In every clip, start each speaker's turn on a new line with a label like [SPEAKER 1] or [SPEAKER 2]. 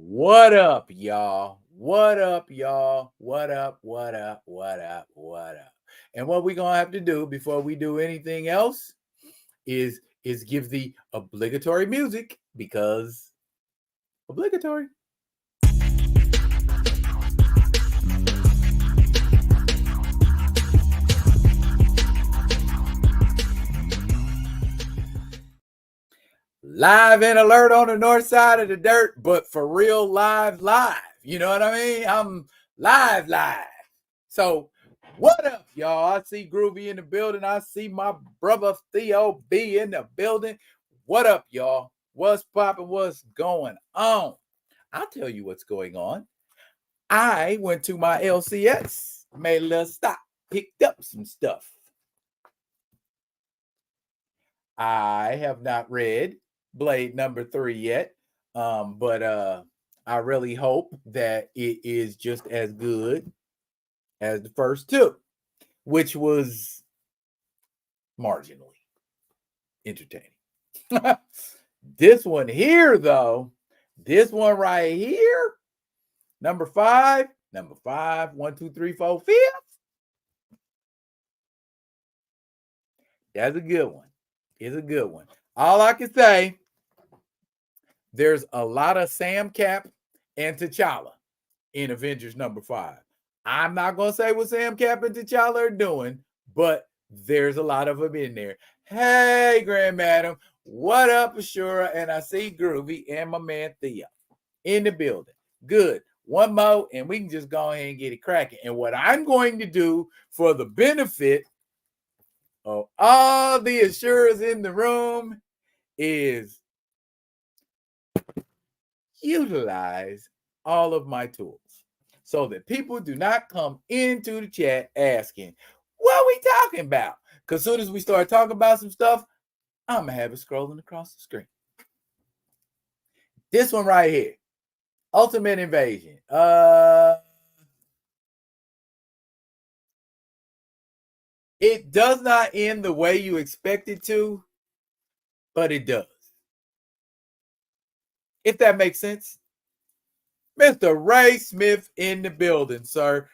[SPEAKER 1] What up, y'all? What up, y'all? What up? What up? What up? What up? And what we're gonna have to do before we do anything else is give the obligatory music because obligatory. Live and alert on the north side of the dirt, but for real live. You know what I mean? I'm live. So what up, y'all? I see Groovy in the building. I see my brother Theo B in the building. What up, y'all? What's popping? What's going on? I'll tell you what's going on. I went to my LCS, made a little stop, picked up some stuff. I have not read Blade number 3 yet, but I really hope that it is just as good as the first two, which was marginally entertaining. This one here, though, this one right here, number five, 1, 2, 3, 4, 5. That's a good one. It's a good one. All I can say, there's a lot of Sam Cap and T'Challa in Avengers number 5. I'm not going to say what Sam Cap and T'Challa are doing, but there's a lot of them in there. Hey, Grand Madam, what up, Ashura? And I see Groovy and my man Theo in the building. Good. One more, and we can just go ahead and get it cracking. And what I'm going to do for the benefit of all the Assurers in the room is utilize all of my tools so that people do not come into the chat asking, what are we talking about? Because as soon as we start talking about some stuff, I'm going to have it scrolling across the screen. This one right here, Ultimate Invasion. It does not end the way you expect it to, but it does. If that makes sense. Mr. Ray Smith in the building, sir.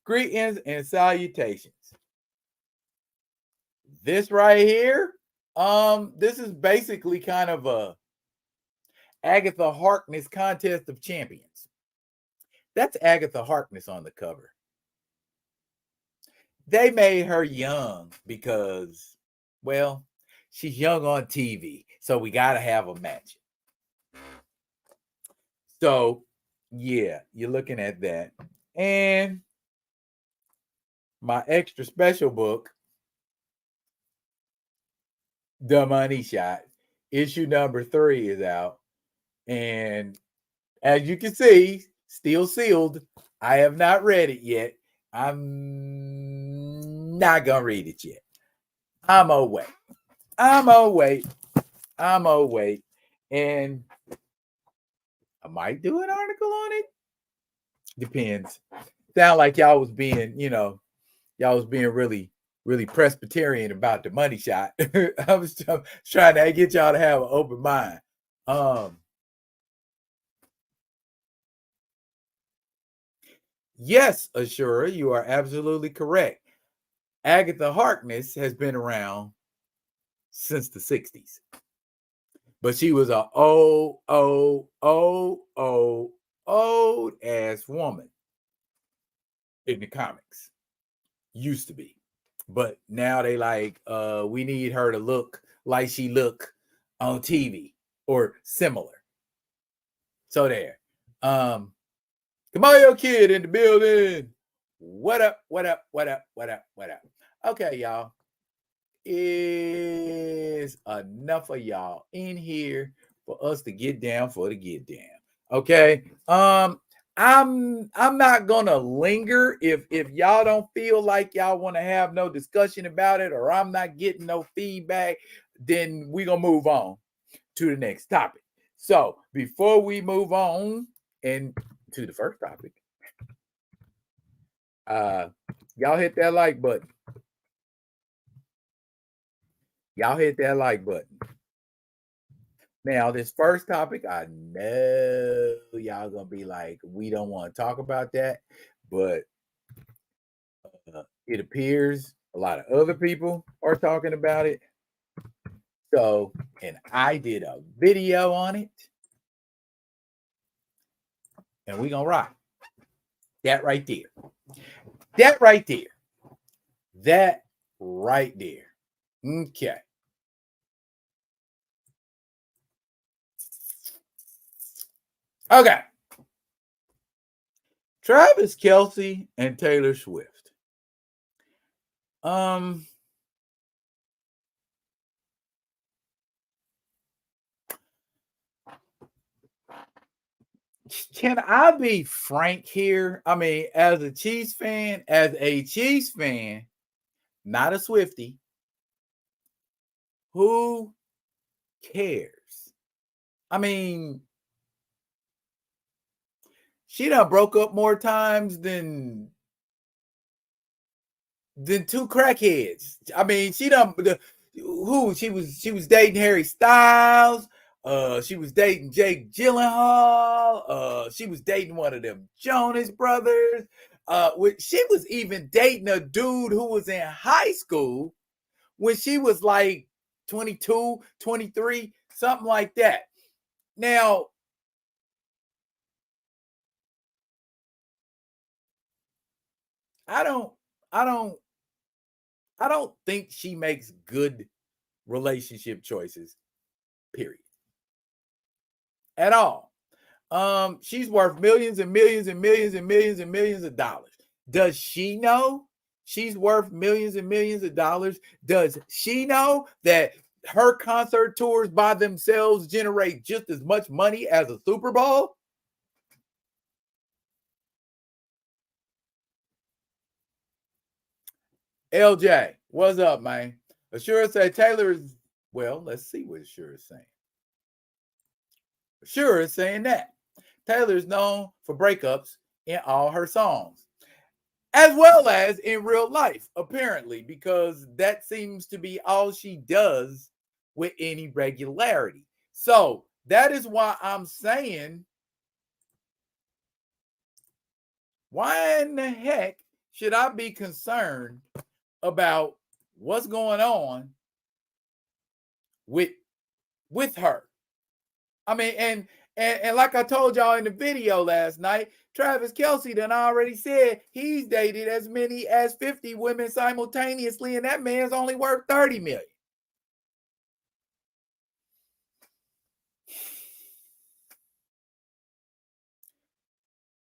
[SPEAKER 1] Greetings and salutations. This right here, this is basically kind of a Agatha Harkness contest of champions. That's Agatha Harkness on the cover. They made her young because, well, she's young on TV, so we got to have a match. So, yeah, you're looking at that. And my extra special book, The Money Shot, issue number 3 is out. And as you can see, still sealed. I have not read it yet. I'm not going to read it yet. I'm going to wait. And I might do an article on it. Depends. Sound like y'all was being, really Presbyterian about the money shot. I was trying to get y'all to have an open mind. Yes, Ashura, you are absolutely correct. Agatha Harkness has been around since the 60s. But she was an old ass woman in the comics. Used to be. But now they like, we need her to look like she look on TV or similar. So there. Kamayo Kid in the building. What up? Okay, y'all. Is enough of y'all in here for us to get down for the get down. Okay. I'm not gonna linger if y'all don't feel like y'all want to have no discussion about it, or I'm not getting no feedback, then we're gonna move on to the next topic. So before we move on and to the first topic, y'all hit that like button. Y'all hit that like button. Now, this first topic, I know y'all gonna be like, we don't want to talk about that, but it appears a lot of other people are talking about it. So, and I did a video on it, and we gonna rock that right there. That right there. That right there. Okay. Okay. Travis Kelce and Taylor Swift. Can I be frank here? I mean, as a Chiefs fan, not a Swiftie, who cares? I mean, she done broke up more times than two crackheads. I mean, she was dating Harry Styles. She was dating Jake Gyllenhaal. She was dating one of them Jonas brothers. She was even dating a dude who was in high school when she was like 22, 23, something like that. Now, I don't think she makes good relationship choices, period. At all. She's worth millions and millions and millions and millions and millions of dollars. Does she know she's worth millions and millions of dollars? Does she know that her concert tours by themselves generate just as much money as a Super Bowl? LJ, what's up, man? Ashura said Taylor is, well, let's see what Ashura is saying. Ashura is saying that Taylor is known for breakups in all her songs, as well as in real life, apparently, because that seems to be all she does with any regularity. So that is why I'm saying, why in the heck should I be concerned about what's going on with her? I mean, and like I told y'all in the video last night, Travis Kelce done already said he's dated as many as 50 women simultaneously, and that man's only worth 30 million.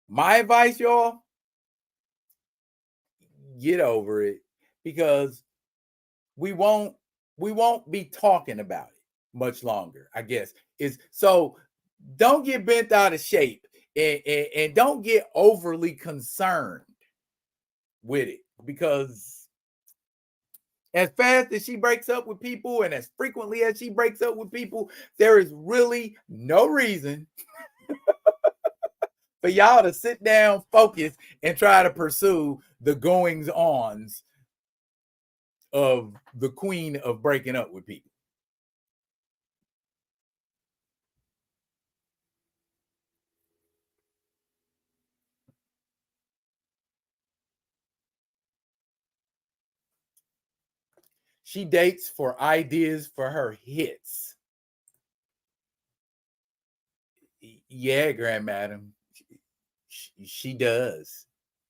[SPEAKER 1] My advice, y'all, get over it, because we won't be talking about it much longer, I guess. Is so don't get bent out of shape, and don't get overly concerned with it, because as fast as she breaks up with people and as frequently as she breaks up with people, there is really no reason for y'all to sit down, focus, and try to pursue the goings ons of the queen of breaking up with people. She dates for ideas for her hits. Yeah, Grand Madam. She does.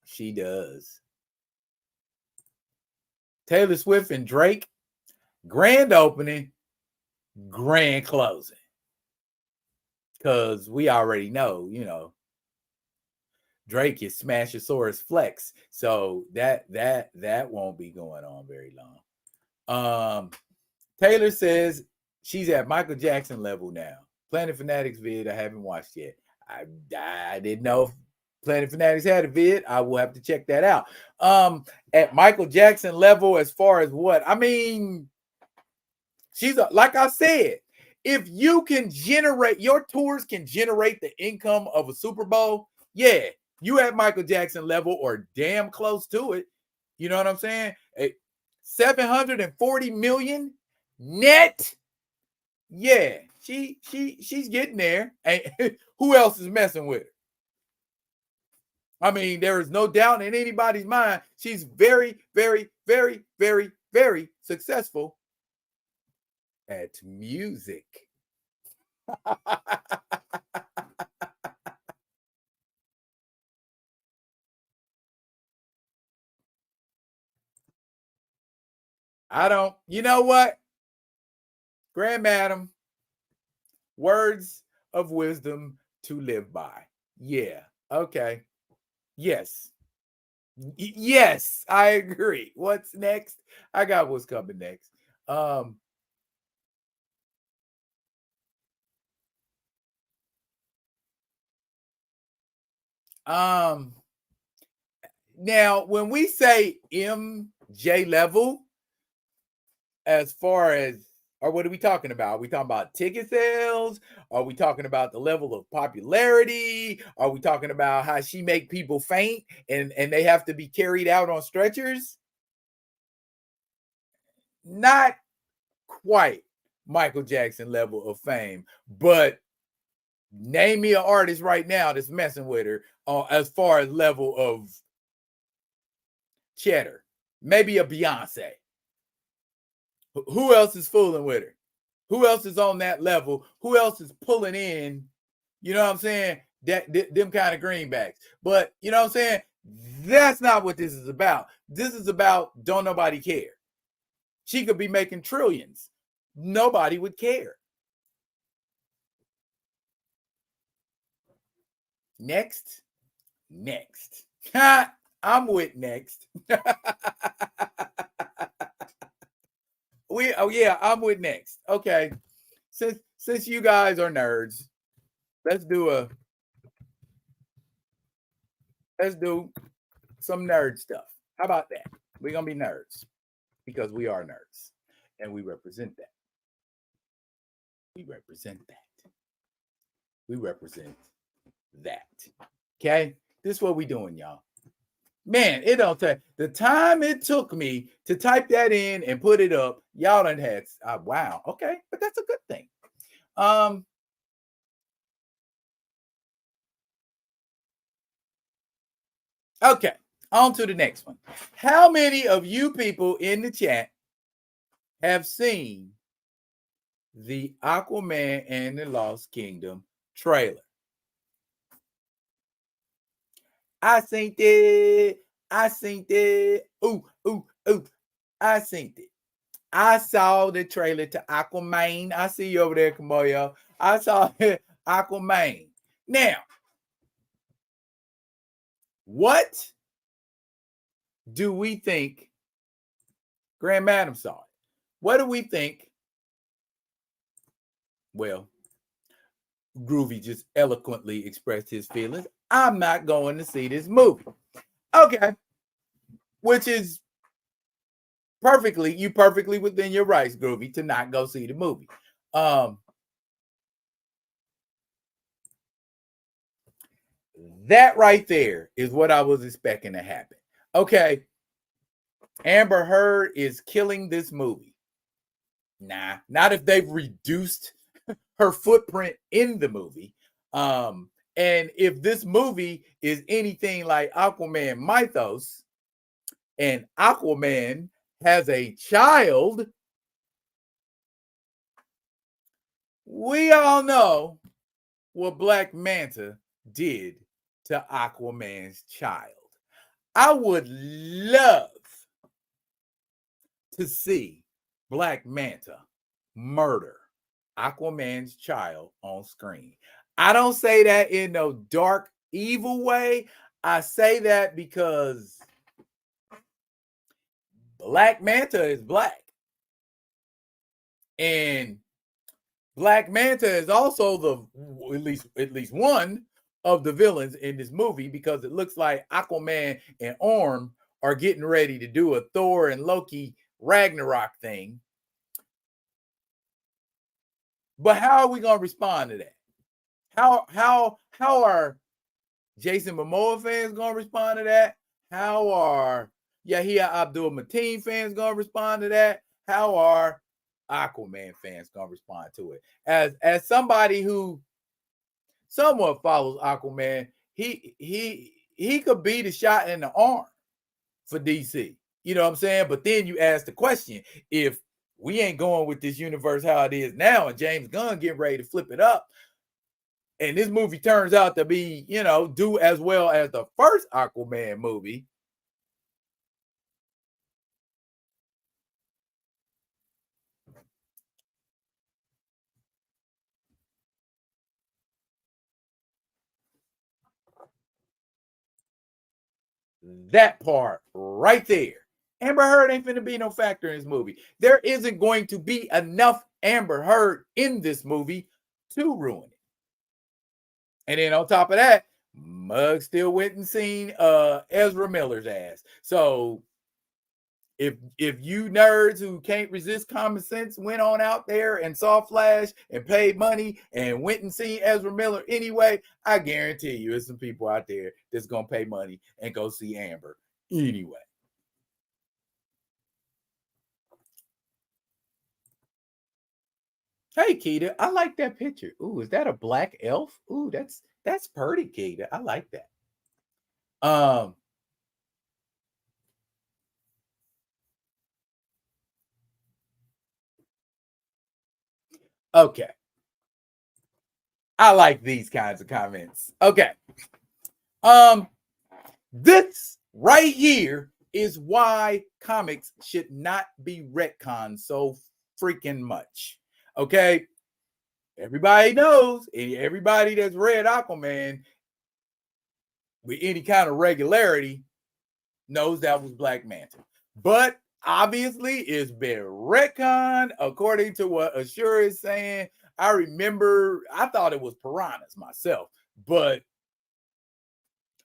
[SPEAKER 1] She does. Taylor Swift and Drake, grand opening, grand closing. Because we already know, Drake is Smashosaurus Flex. So that won't be going on very long. Taylor says she's at Michael Jackson level now. Planet Fanatics vid I haven't watched yet. I didn't know if Planet Fanatics had a vid. I will have to check that out. At Michael Jackson level, as far as what? I mean, like I said, if you can generate, your tours can generate the income of a Super Bowl, yeah, you at Michael Jackson level or damn close to it. You know what I'm saying? 740 million net. Yeah, she's getting there. And who else is messing with her? I mean, there is no doubt in anybody's mind. She's very, very, very, very, very successful at music. I don't, you know what? Grand Madam, words of wisdom to live by. Yeah. Okay. Yes. Yes, I agree. What's next? I got what's coming next. Now when we say MJ level, as far as, or what are we talking about? Are we talking about ticket sales? Are we talking about the level of popularity? Are we talking about how she make people faint and they have to be carried out on stretchers? Not quite Michael Jackson level of fame, but name me an artist right now that's messing with her as far as level of cheddar. Maybe a Beyonce. Who else is fooling with her? Who else is on that level? Who else is pulling in, you know what I'm saying, them kind of greenbacks? But you know what I'm saying? That's not what this is about. This is about don't nobody care. She could be making trillions. Nobody would care. Next. I'm with next. I'm with next. Okay. Since you guys are nerds, let's do some nerd stuff. How about that? We're gonna be nerds because we are nerds and we represent that. We represent that. We represent that. Okay? This is what we doing, y'all. Man, it don't take the time it took me to type that in and put it up. Y'all done had wow. Okay, but that's a good thing. Okay, on to the next one. How many of you people in the chat have seen the Aquaman and the Lost Kingdom trailer? I seen it. Ooh. I seen it. I saw the trailer to Aquaman. I see you over there, Kamoyo. I saw Aquaman. Now, what do we think? Grand Madam saw it. What do we think? Well, Groovy just eloquently expressed his feelings. I'm not going to see this movie. Okay. Which is perfectly within your rights, Groovy, to not go see the movie. That right there is what I was expecting to happen. Okay. Amber Heard is killing this movie. Nah, not if they've reduced her footprint in the movie. And if this movie is anything like Aquaman Mythos, and Aquaman has a child, we all know what Black Manta did to Aquaman's child. I would love to see Black Manta murder Aquaman's child on screen. I don't say that in no dark, evil way. I say that because Black Manta is black. And Black Manta is also at least one of the villains in this movie, because it looks like Aquaman and Orm are getting ready to do a Thor and Loki Ragnarok thing. But how are we going to respond to that? How are Jason Momoa fans going to respond to that? How are Yahya Abdul Mateen fans going to respond to that? How are Aquaman fans gonna respond to it. As somebody who somewhat follows Aquaman, he could be the shot in the arm for DC. You know what I'm saying? But then you ask the question, if we ain't going with this universe how it is now, and James Gunn getting ready to flip it up, and this movie turns out to be, do as well as the first Aquaman movie. That part right there. Amber Heard ain't finna be no factor in this movie. There isn't going to be enough Amber Heard in this movie to ruin it. And then on top of that, Mug still went and seen Ezra Miller's ass. So if you nerds who can't resist common sense went on out there and saw Flash and paid money and went and seen Ezra Miller anyway, I guarantee you there's some people out there that's gonna pay money and go see Amber anyway. Hey Keita, I like that picture. Ooh, is that a black elf? Ooh, that's pretty, Keita. I like that. Okay. I like these kinds of comments. Okay. This right here is why comics should not be retconned so freaking much. Okay. Everybody knows, and everybody that's read Aquaman with any kind of regularity knows that was Black Manta. But obviously, it's been retconned according to what Ashura is saying. I remember, I thought it was piranhas myself, but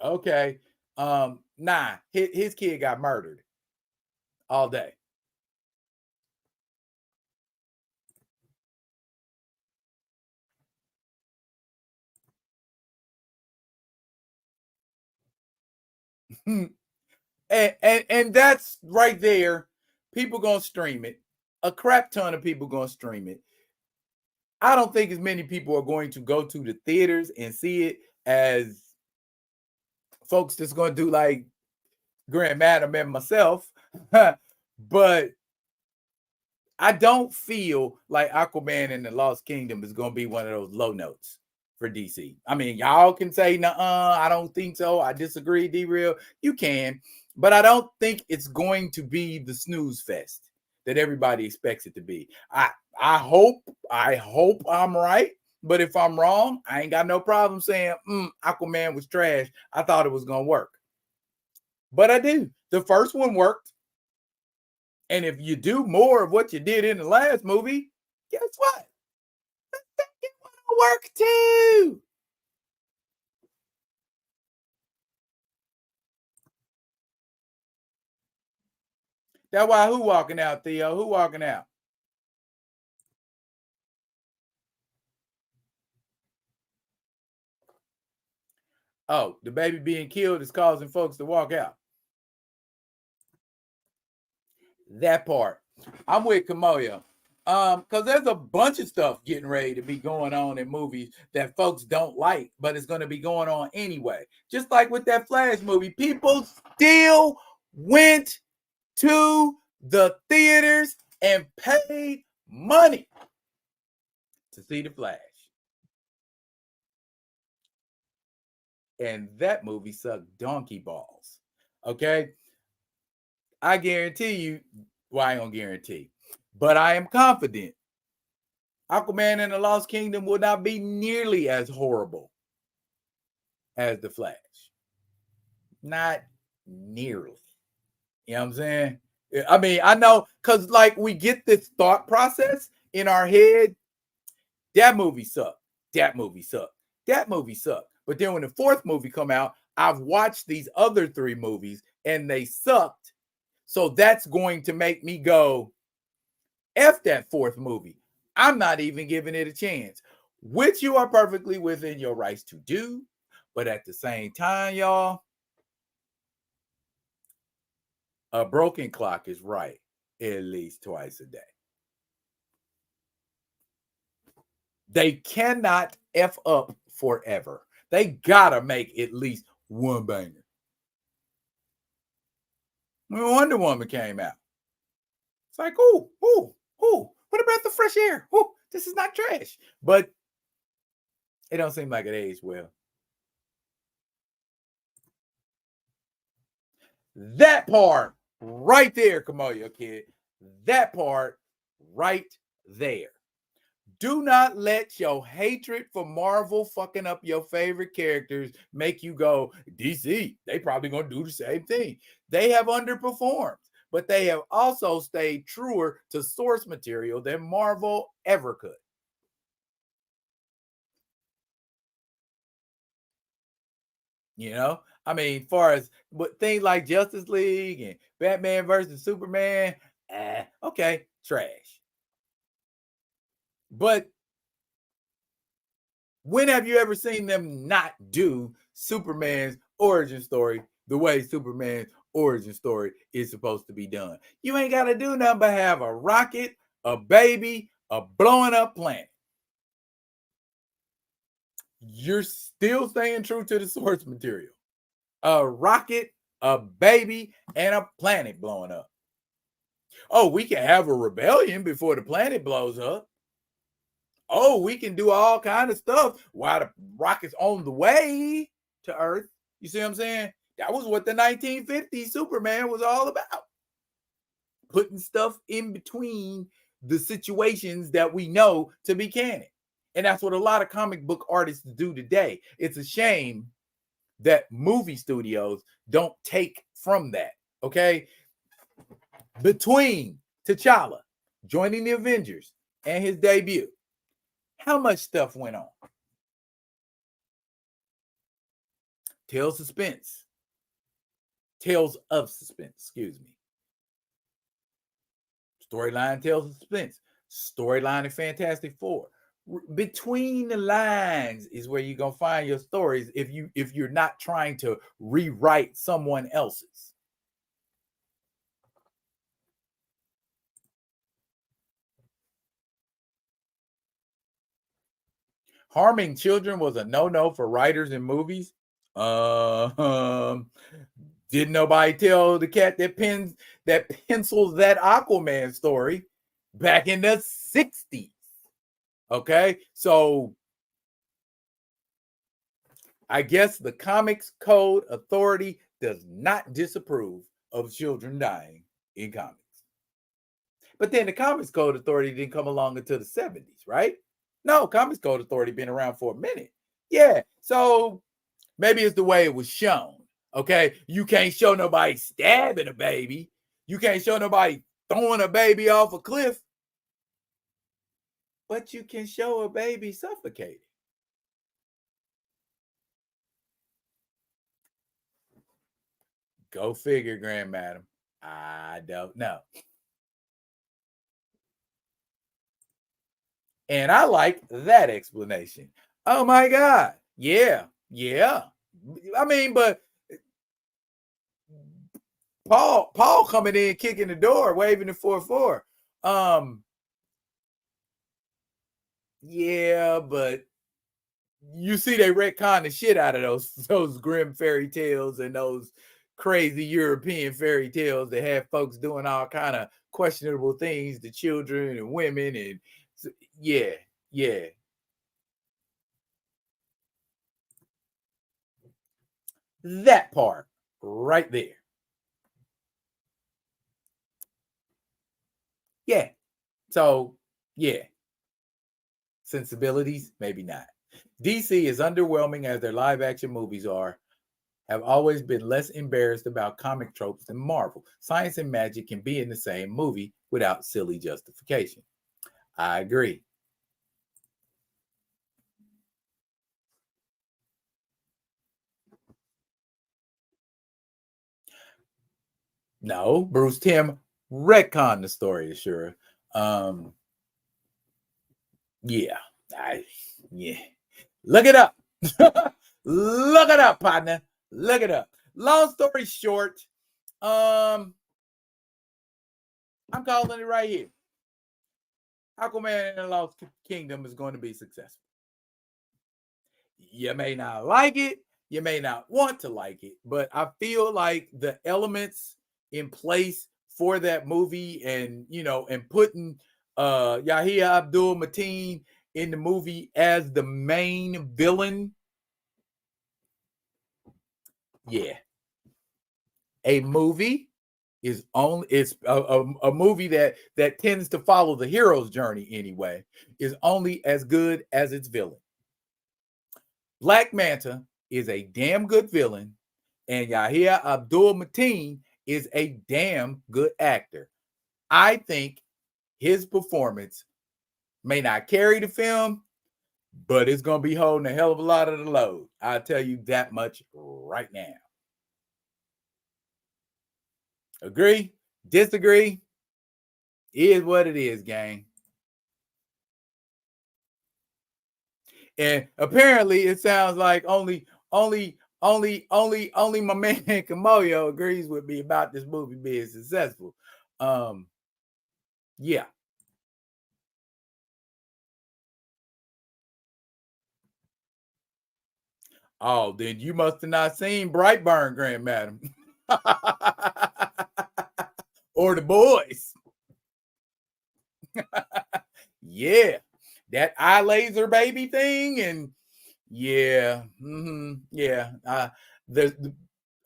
[SPEAKER 1] okay. Nah, his kid got murdered all day. and that's right there. People gonna stream it. A crap ton of people gonna stream it. I don't think as many people are going to go to the theaters and see it as folks that's gonna do like Grand Madam and myself. But I don't feel like Aquaman and the Lost Kingdom is gonna be one of those low notes for DC. I mean, y'all can say, "Nuh-uh, I don't think so. I disagree, D-Real." You can, but I don't think it's going to be the snooze fest that everybody expects it to be. I hope I'm right, but if I'm wrong, I ain't got no problem saying Aquaman was trash. I thought it was gonna work, but I do. The first one worked, and if you do more of what you did in the last movie, guess what? The second one will work too. That's why who walking out, Theo? Who walking out? Oh, the baby being killed is causing folks to walk out. That part. I'm with Kamoya. Because there's a bunch of stuff getting ready to be going on in movies that folks don't like, but it's going to be going on anyway. Just like with that Flash movie, people still went to the theaters and paid money to see the Flash. And that movie sucked donkey balls. Okay. I guarantee you, well, I ain't gonna guarantee, but I am confident Aquaman and the Lost Kingdom will not be nearly as horrible as the Flash. Not nearly. You know what I'm saying? I mean, I know because like we get this thought process in our head. That movie sucked. That movie sucked. That movie sucked. But then when the fourth movie come out, I've watched these other three movies and they sucked. So that's going to make me go, F that fourth movie. I'm not even giving it a chance, which you are perfectly within your rights to do. But at the same time, y'all, a broken clock is right at least twice a day. They cannot F up forever. They gotta make at least one banger. When Wonder Woman came out, it's like, ooh, what about the fresh air? Ooh, this is not trash. But it don't seem like it aged well. That part right there, Kamoyo Kid. That part right there. Do not let your hatred for Marvel fucking up your favorite characters make you go, DC, they probably gonna do the same thing. They have underperformed, but they have also stayed truer to source material than Marvel ever could. You know, I mean, far as but things like Justice League and Batman versus Superman, okay, trash. But when have you ever seen them not do Superman's origin story the way Superman's origin story is supposed to be done? You ain't got to do nothing but have a rocket, a baby, a blowing up planet. You're still staying true to the source material. A rocket, a baby, and a planet blowing up. Oh, we can have a rebellion before the planet blows up. Oh, we can do all kind of stuff while the rocket's on the way to Earth. You see what I'm saying? That was what the 1950s Superman was all about. Putting stuff in between the situations that we know to be canon. And that's what a lot of comic book artists do today. It's a shame that movie studios don't take from that. Okay. Between T'Challa joining the Avengers and his debut, how much stuff went on? Tales of suspense. Excuse me. Storyline Tales of Suspense. Storyline in Fantastic Four. Between the lines is where you're gonna find your stories if you're not trying to rewrite someone else's. Harming children was a no-no for writers in movies. Didn't nobody tell the cat that pencils that Aquaman story back in the 60s. Okay, so I guess the Comics Code Authority does not disapprove of children dying in comics. But then the Comics Code Authority didn't come along until the 70s, right? No, Comics Code Authority been around for a minute. Yeah, so maybe it's the way it was shown. Okay, you can't show nobody stabbing a baby. You can't show nobody throwing a baby off a cliff. But you can show a baby suffocating. Go figure, Grand Madam. I don't know. And I like that explanation. Oh my God. Yeah. I mean, but Paul coming in, kicking the door, waving the 4-4. Yeah, but you see they retcon the shit out of those grim fairy tales and those crazy European fairy tales that have folks doing all kind of questionable things to children and women and yeah. That part right there. Yeah. So, yeah. Sensibilities, maybe not. DC is underwhelming as their live action movies have always been less embarrassed about comic tropes than Marvel. Science and magic can be in the same movie without silly justification. I agree. No, Bruce Timm retconned the story, sure. Yeah. Yeah. Look it up. Look it up, partner. Look it up. Long story short, I'm calling it right here. Aquaman and the Lost Kingdom is going to be successful. You may not like it, you may not want to like it, but I feel like the elements in place for that movie, and and putting Yahya Abdul Mateen in the movie as the main villain. Yeah. A movie is only it's a movie that tends to follow the hero's journey anyway, is only as good as its villain. Black Manta is a damn good villain, and Yahya Abdul Mateen is a damn good actor. I think his performance may not carry the film, but it's going to be holding a hell of a lot of the load. I'll tell you that much right now. Agree? Disagree? Is what it is, gang. And apparently it sounds like only my man Kamoyo agrees with me about this movie being successful. Yeah. Oh, then you must have not seen Brightburn, Grand Madam. Or The Boys. Yeah. That eye laser baby thing, and yeah. Yeah. The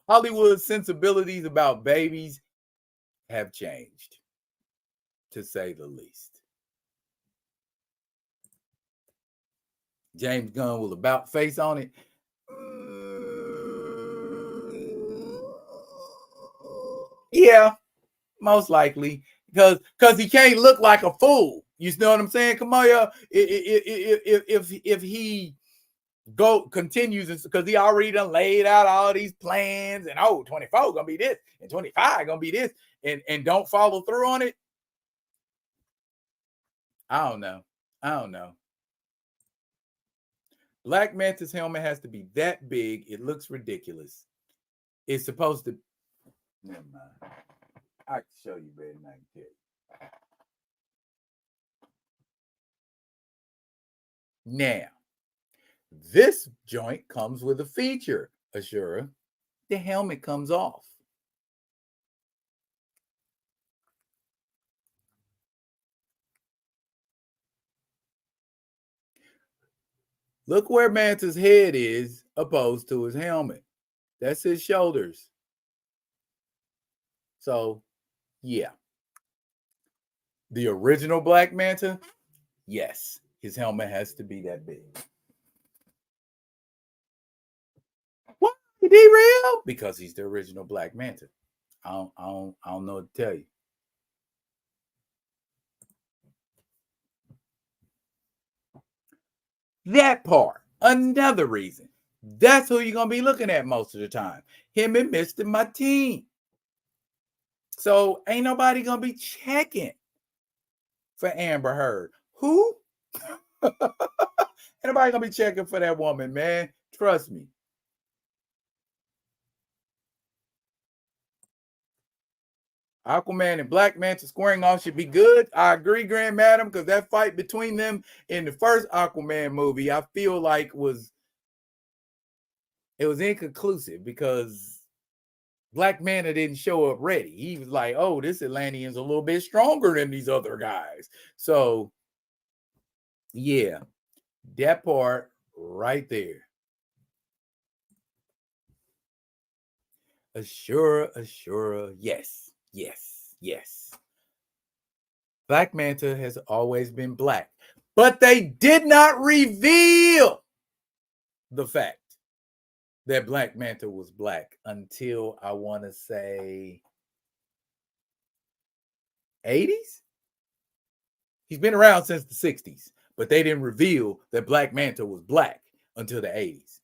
[SPEAKER 1] Hollywood sensibilities about babies have changed, to say the least. James Gunn will about face on it. Yeah, most likely, because he can't look like a fool. You know what I'm saying, Kamaya? If he continues, because he already done laid out all these plans, and 24 gonna be this, and 25 gonna be this, and don't follow through on it. I don't know. Black Manta's helmet has to be that big. It looks ridiculous. It's supposed to. Never mind. I can show you better than I can tell you. Now, this joint comes with a feature, Ashura. The helmet comes off. Look where Manta's head is opposed to his helmet. That's his shoulders. So, yeah. The original Black Manta, yes, his helmet has to be that big. What? Is he real? Because he's the original Black Manta. I don't know what to tell you. That part, another reason. That's who you're gonna be looking at most of the time. Him and Mr. Mateen. So ain't nobody gonna be checking for Amber Heard. Who? Ain't nobody gonna be checking for that woman, man. Trust me. Aquaman and Black Manta squaring off should be good. I agree, Grand Madam, because that fight between them in the first Aquaman movie, I feel like was inconclusive, because Black Manta didn't show up ready. He was like, "Oh, this Atlantean's a little bit stronger than these other guys." So, yeah, that part right there. Ashura, yes. Black Manta has always been black, but they did not reveal the fact that Black Manta was black until, I want to say, 80s. He's been around since the 60s, but they didn't reveal that Black Manta was black until the 80s.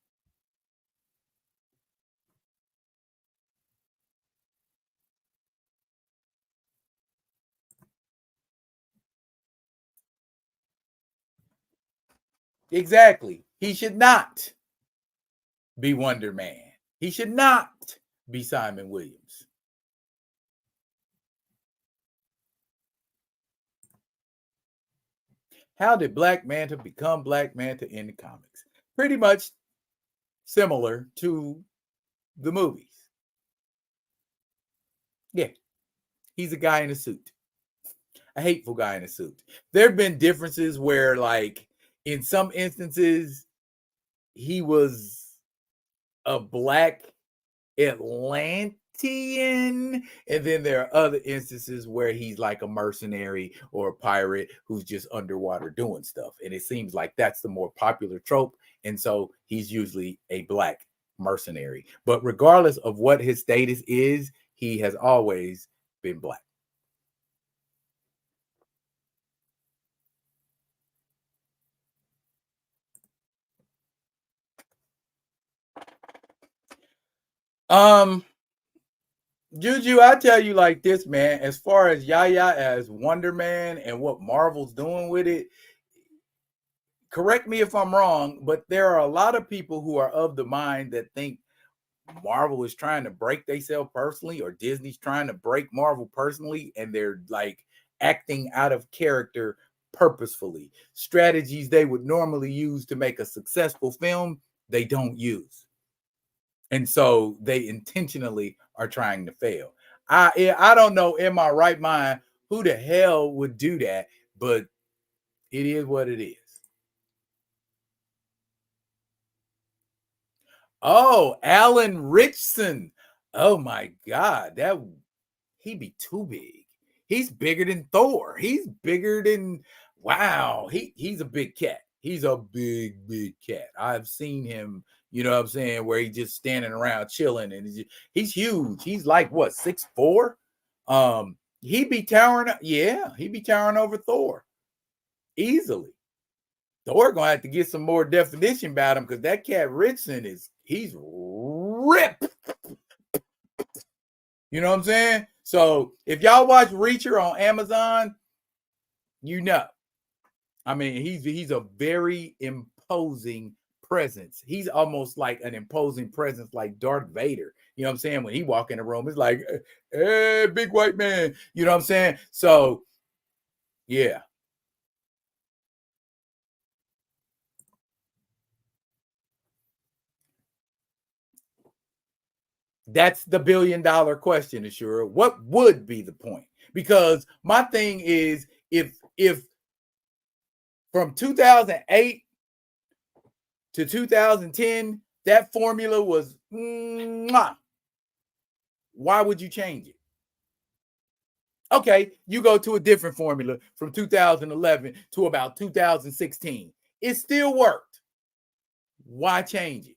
[SPEAKER 1] Exactly. He should not be Wonder Man. He should not be Simon Williams. How did Black Manta become Black Manta in the comics? Pretty much similar to the movies. Yeah, he's a guy in a suit, a hateful guy in a suit. There have been differences where, like, in some instances, he was a Black Atlantean, and then there are other instances where he's like a mercenary or a pirate who's just underwater doing stuff, and it seems like that's the more popular trope, and so he's usually a Black mercenary. But regardless of what his status is, he has always been Black. um Juju, I tell you like this, man. As far as Yaya as Wonder Man and what Marvel's doing with it, correct me if I'm wrong, but there are a lot of people who are of the mind that think Marvel is trying to break themselves personally, or Disney's trying to break Marvel personally, and they're like acting out of character purposefully. Strategies they would normally use to make a successful film, they don't use. And so they intentionally are trying to fail. I don't know in my right mind who the hell would do that, but it is what it is. Oh, Alan Richson. Oh my God, that he'd be too big. He's bigger than Thor. He's bigger than wow. He's a big cat. He's a big cat. I've seen him, you know what I'm saying, where he's just standing around chilling, and he's huge. He's like what, 6'4"? He'd be towering, yeah, he'd be towering over Thor easily. Thor gonna have to get some more definition about him, because that cat Richson he's ripped. You know what I'm saying? So if y'all watch Reacher on Amazon, you know. I mean, he's a very imposing presence. He's almost like an imposing presence, like Darth Vader. You know what I'm saying? When he walk in the room, it's like, hey, big white man. You know what I'm saying? So yeah, that's the $1 billion question, Ashura. What would be the point? Because my thing is, if from 2008 to 2010, that formula was mwah, why would you change it? Okay, you go to a different formula from 2011 to about 2016. It still worked. Why change it?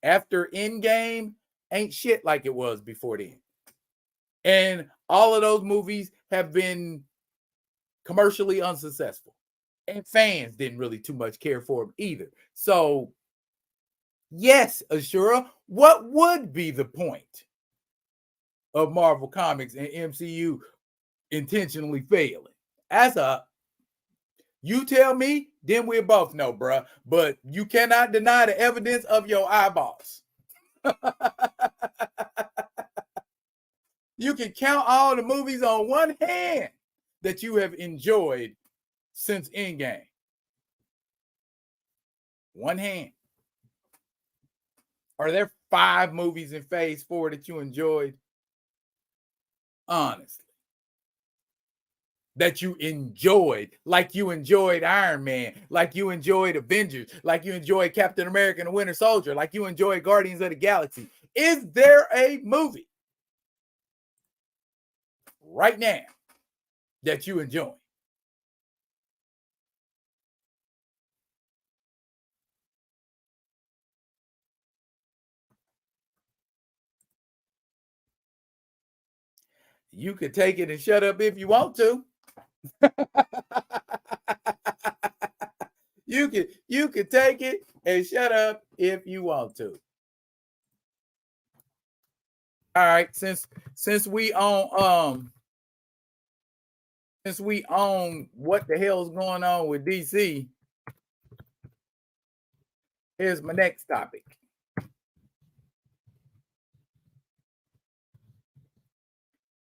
[SPEAKER 1] After Endgame, ain't shit like it was before then. And all of those movies have been commercially unsuccessful. And fans didn't really too much care for them either. So, yes, Ashura, what would be the point of Marvel Comics and MCU intentionally failing? As a you tell me, then we both know, bruh. But you cannot deny the evidence of your eyeballs. You can count all the movies on one hand that you have enjoyed since Endgame. One hand. Are there 5 movies in Phase 4 that you enjoyed? Honestly. That you enjoyed, like you enjoyed Iron Man, like you enjoyed Avengers, like you enjoyed Captain America and the Winter Soldier, like you enjoyed Guardians of the Galaxy. Is there a movie right now that you enjoy? You could take it and shut up if you want to. You could take it and shut up if you want to. All right, since we own what the hell's going on with DC, here's my next topic.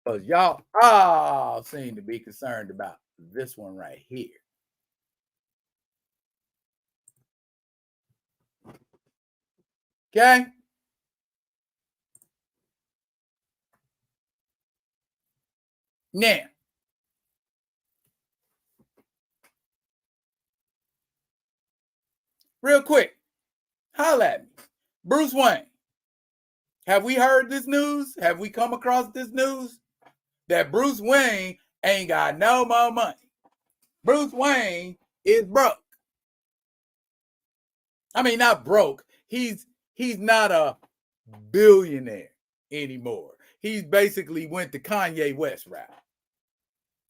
[SPEAKER 1] Because y'all all seem to be concerned about this one right here. Okay. Now, real quick, holla at me. Bruce Wayne. Have we heard this news? Have we come across this news? That Bruce Wayne ain't got no more money. Bruce Wayne is broke. I mean, not broke. He's not a billionaire anymore. He's basically went the Kanye West route.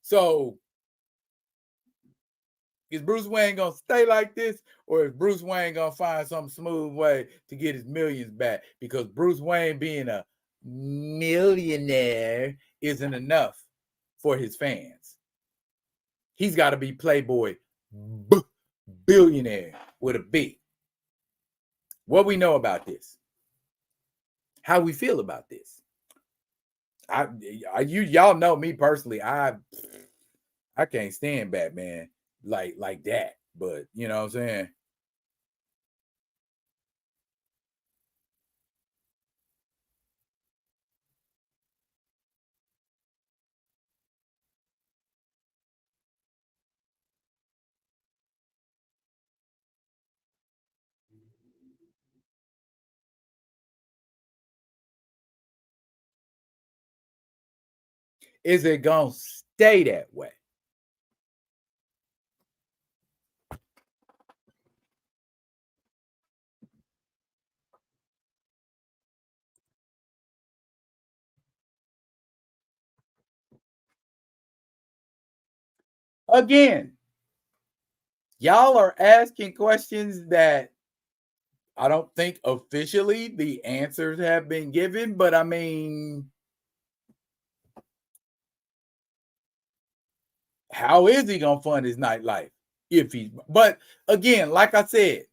[SPEAKER 1] So is Bruce Wayne gonna stay like this, or is Bruce Wayne gonna find some smooth way to get his millions back? Because Bruce Wayne being a millionaire isn't enough for his fans. He's got to be Playboy billionaire with a B. What we know about this? How we feel about this? Y'all know me personally. I can't stand Batman like that. But you know what I'm saying? Is it gonna stay that way? Again, y'all are asking questions that I don't think officially the answers have been given, but I mean, how is he gonna fund his nightlife if he's? But again, like I said,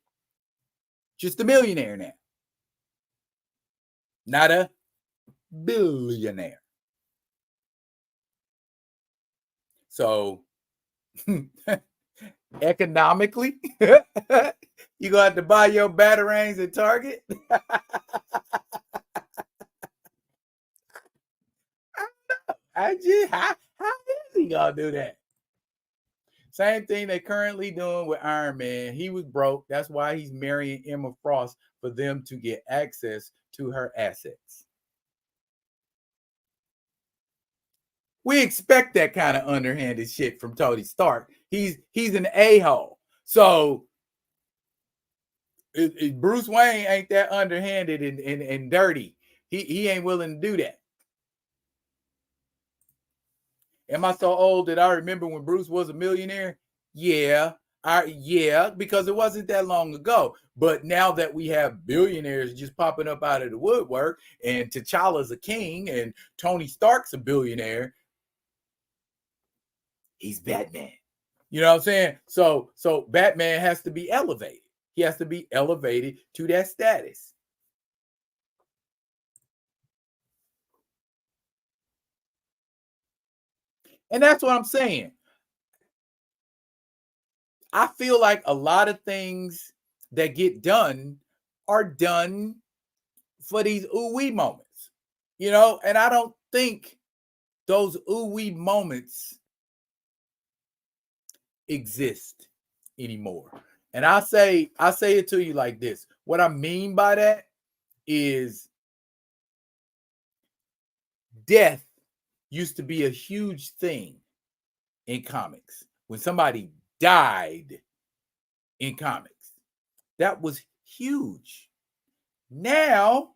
[SPEAKER 1] just a millionaire now, not a billionaire. So economically, you gonna have to buy your batarangs at Target. how is he gonna do that? Same thing they currently doing with Iron Man. He was broke. That's why he's marrying Emma Frost for them to get access to her assets. We expect that kind of underhanded shit from Tony Stark. He's an a-hole. So Bruce Wayne ain't that underhanded and dirty. He ain't willing to do that. Am I so old that I remember when Bruce was a millionaire? Yeah. Yeah, because it wasn't that long ago. But now that we have billionaires just popping up out of the woodwork, and T'Challa's a king, and Tony Stark's a billionaire, he's Batman. You know what I'm saying? So Batman has to be elevated. He has to be elevated to that status. And that's what I'm saying. I feel like a lot of things that get done are done for these ooh-wee moments, you know, and I don't think those ooh-wee moments exist anymore. And I say it to you like this. What I mean by that is death used to be a huge thing in comics. When somebody died in comics, that was huge. Now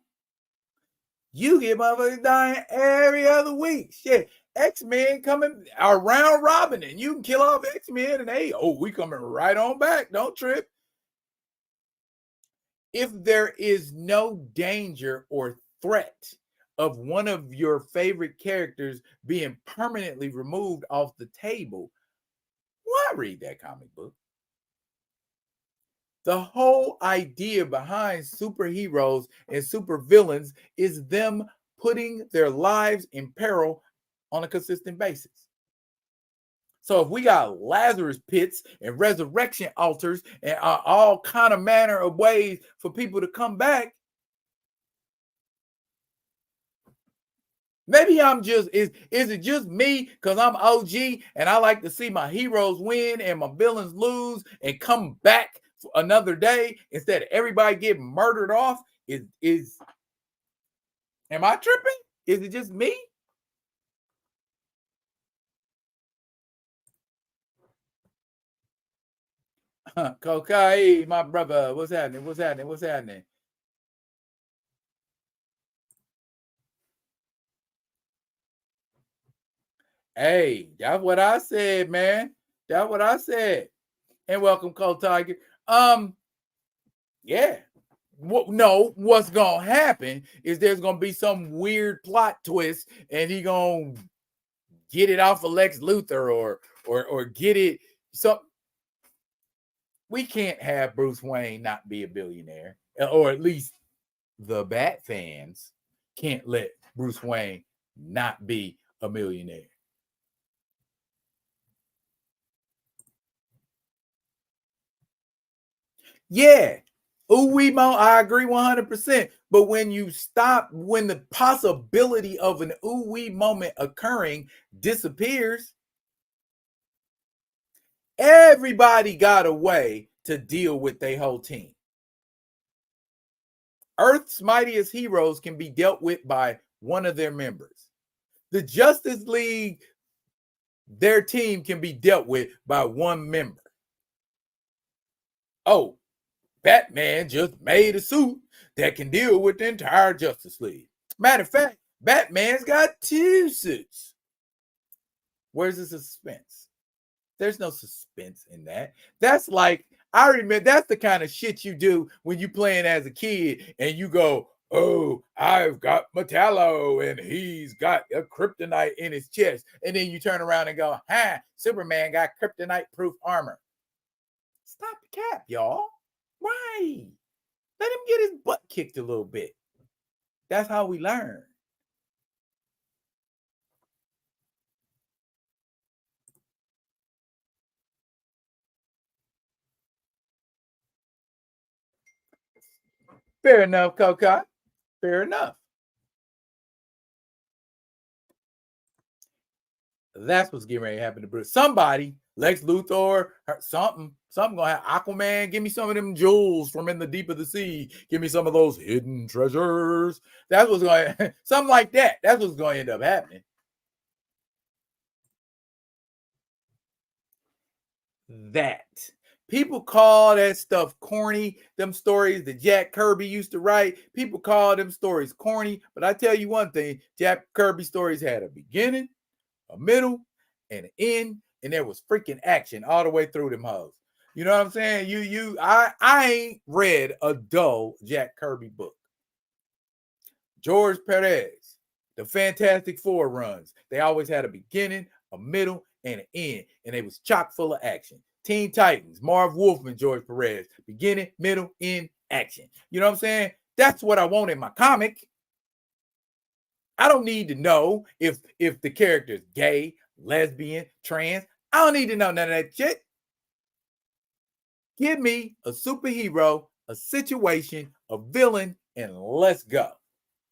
[SPEAKER 1] you get motherfuckers dying every other week. Shit, X-Men coming around Robin, and you can kill off X-Men, and we coming right on back. Don't trip. If there is no danger or threat of one of your favorite characters being permanently removed off the table, why read that comic book? The whole idea behind superheroes and supervillains is them putting their lives in peril on a consistent basis. So if we got Lazarus pits and resurrection altars and all kind of manner of ways for people to come back, maybe I'm just is it just me because I'm OG and I like to see my heroes win and my villains lose and come back for another day instead of everybody getting murdered off? Is am I tripping? Is it just me? Kokai, my brother, what's happening? What's happening? What's happening? Hey, that's what I said, man. That's what I said. And welcome, Cold Tiger. Yeah. No, what's gonna happen is there's gonna be some weird plot twist, and he gonna get it off of Lex Luthor or get it. So we can't have Bruce Wayne not be a billionaire, or at least the Bat fans can't let Bruce Wayne not be a millionaire. Yeah. I agree 100%. But when you stop, when the possibility of an ooh moment occurring disappears, everybody got a way to deal with their whole team. Earth's mightiest heroes can be dealt with by one of their members. The Justice League, their team can be dealt with by one member. Oh, Batman just made a suit that can deal with the entire Justice League. Matter of fact, Batman's got two suits. Where's the suspense? There's no suspense in that. That's like, I remember, that's the kind of shit you do when you playing as a kid and you go, oh, I've got Metallo and he's got a kryptonite in his chest. And then you turn around and go, Superman got kryptonite proof armor. Stop the cap, y'all. Why? Let him get his butt kicked a little bit. That's how we learn. Fair enough, Coca. Fair enough. That's what's getting ready to happen to Bruce. Somebody, Lex Luthor, something gonna have Aquaman. Give me some of them jewels from in the deep of the sea. Give me some of those hidden treasures. That's what's going something like that. That's what's going to end up happening. That people call that stuff corny. Them stories that Jack Kirby used to write. People call them stories corny. But I tell you one thing: Jack Kirby stories had a beginning, a middle, and an end, and there was freaking action all the way through them hoes. You know what I'm saying? I ain't read a dull Jack Kirby book. George Perez, the Fantastic Four runs, they always had a beginning, a middle, and an end, and they was chock full of action. Teen Titans, Marv Wolfman, George Perez, beginning, middle, end, action. You know what I'm saying? That's what I want in my comic. I don't need to know if the character's gay, lesbian, trans. I don't need to know none of that shit. Give me a superhero, a situation, a villain, and let's go.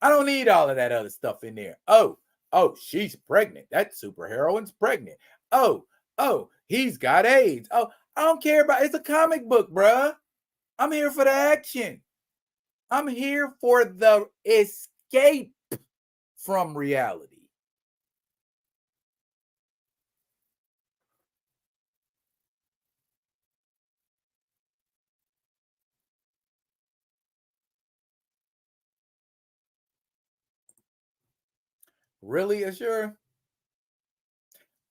[SPEAKER 1] I don't need all of that other stuff in there. Oh, she's pregnant. That superheroine's pregnant. Oh, he's got AIDS. Oh, I don't care about it's a comic book, bruh. I'm here for the action. I'm here for the escape from reality. Really, Assure?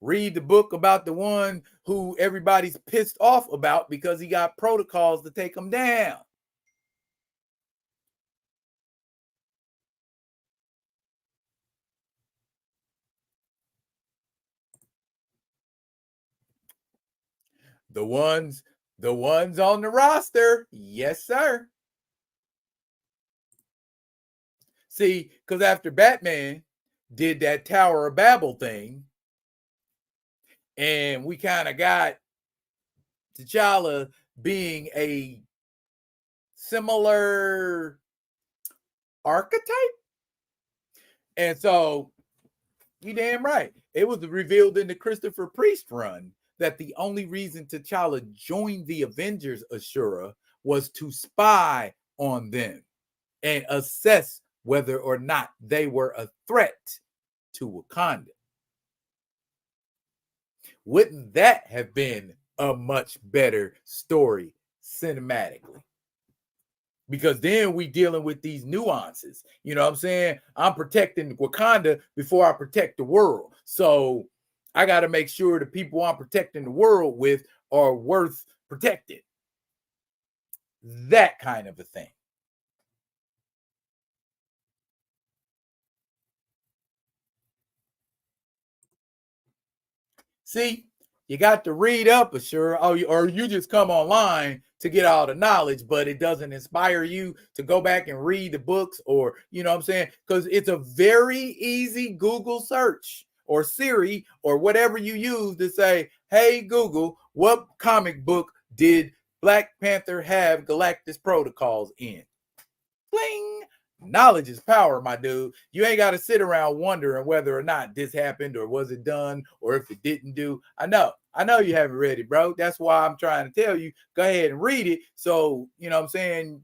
[SPEAKER 1] Read the book about the one who everybody's pissed off about because he got protocols to take him down. The ones on the roster. Yes, sir. See, because after Batman did that Tower of Babel thing, And we kind of got T'Challa being a similar archetype. And so you damn right. It was revealed in the Christopher Priest run that the only reason T'Challa joined the Avengers, Ashura, was to spy on them and assess whether or not they were a threat to Wakanda. Wouldn't that have been a much better story cinematically? Because then we dealing with these nuances. You know what I'm saying? I'm protecting Wakanda before I protect the world. So I got to make sure the people I'm protecting the world with are worth protecting. That kind of a thing. See, you got to read up, sure, or you just come online to get all the knowledge, but it doesn't inspire you to go back and read the books, or you know what I'm saying? Because it's a very easy Google search or Siri or whatever you use to say, "Hey Google, what comic book did Black Panther have Galactus protocols in?" Bling. Knowledge is power, my dude. You ain't got to sit around wondering whether or not this happened or was it done or if it didn't do. I know you haven't read it, bro. That's why I'm trying to tell you, go ahead and read it. So, you know what I'm saying?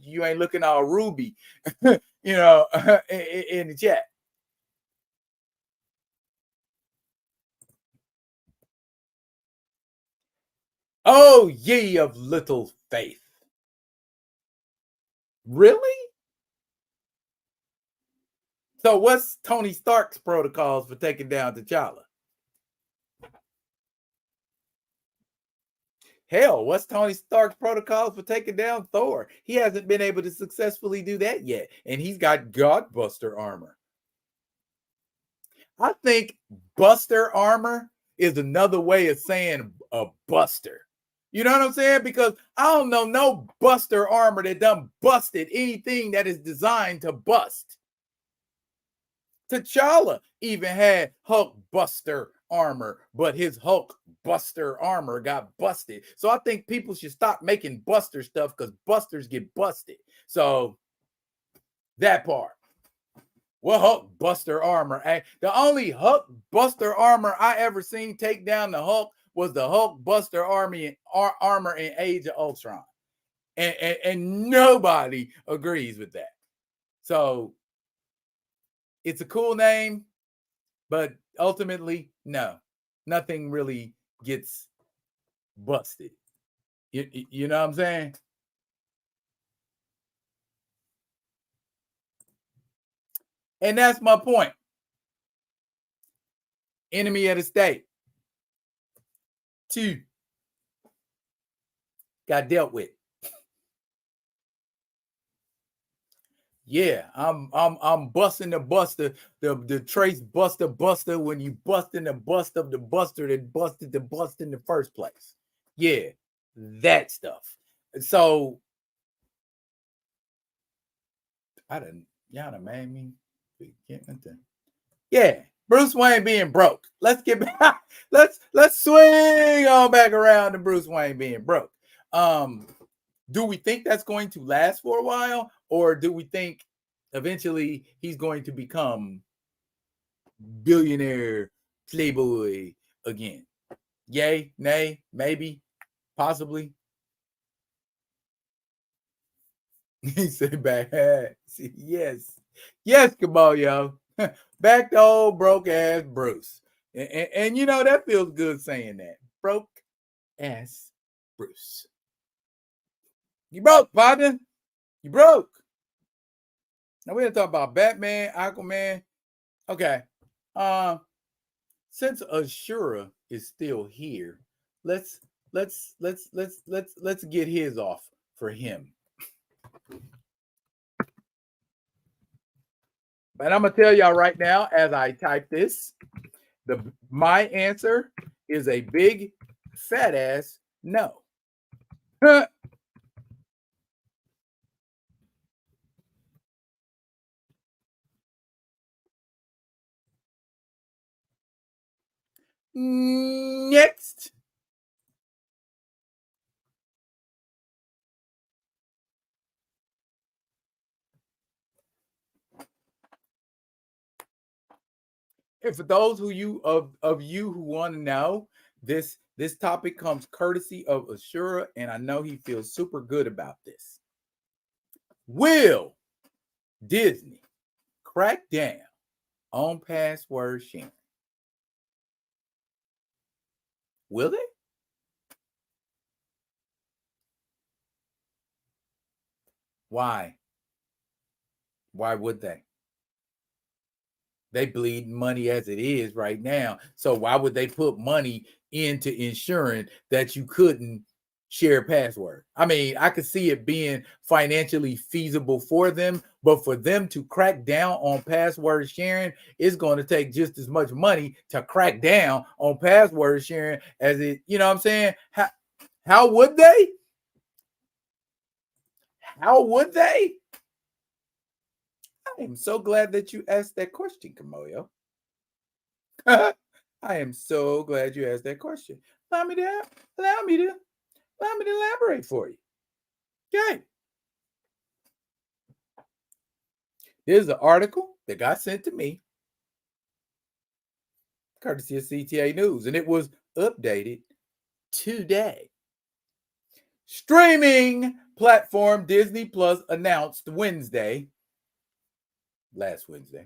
[SPEAKER 1] You ain't looking all ruby, you know, in the chat. Oh, ye of little faith. Really? So, what's Tony Stark's protocols for taking down T'Challa? Hell, what's Tony Stark's protocols for taking down Thor? He hasn't been able to successfully do that yet. And he's got Godbuster armor. I think Buster armor is another way of saying a buster. You know what I'm saying? Because I don't know no Buster armor that done busted anything that is designed to bust. T'Challa even had Hulk Buster armor, but his Hulk Buster armor got busted. So I think people should stop making Buster stuff because Busters get busted. So that part. What Hulk Buster armor? The only Hulk Buster armor I ever seen take down the Hulk was the Hulk Buster armor in Age of Ultron. And nobody agrees with that. So it's a cool name, but ultimately, no, nothing really gets busted. You know what I'm saying? And that's my point. Enemy of the state. 2 got dealt with. Yeah, I'm busting the buster, the trace buster when you busting the bust of the buster that busted the bust in the first place. Yeah, that stuff. So I didn't y'all done made me forget nothing. Yeah, Bruce Wayne being broke. Let's get back. Let's swing on back around to Bruce Wayne being broke. Do we think that's going to last for a while, or do we think eventually he's going to become billionaire playboy again? Yay, nay, maybe, possibly. He said back. Yes. Yes, come on, yo. Back to old broke ass Bruce. And you know that feels good saying that. Broke ass Bruce. You broke, partner. You broke. Now we're gonna talk about Batman, Aquaman. Okay. Um, since Ashura is still here, let's let's get his off for him. But I'm gonna tell y'all right now, as I type this, my answer is a big fat ass no. Next. And for those of you who want to know, this topic comes courtesy of Ashura, and I know he feels super good about this. Will Disney crack down on password sharing? Will they? Why? Why would they? They bleed money as it is right now. So why would they put money into ensuring that you couldn't share a password? I mean, I could see it being financially feasible for them, but for them to crack down on password sharing, it's going to take just as much money to crack down on password sharing as it, you know what I'm saying? How would they? How would they? I am so glad that you asked that question, Kamoyo. I am so glad you asked that question. Allow me to elaborate for you. Okay. Here's an article that got sent to me, courtesy of CTA News, and it was updated today. Streaming platform Disney Plus announced last Wednesday,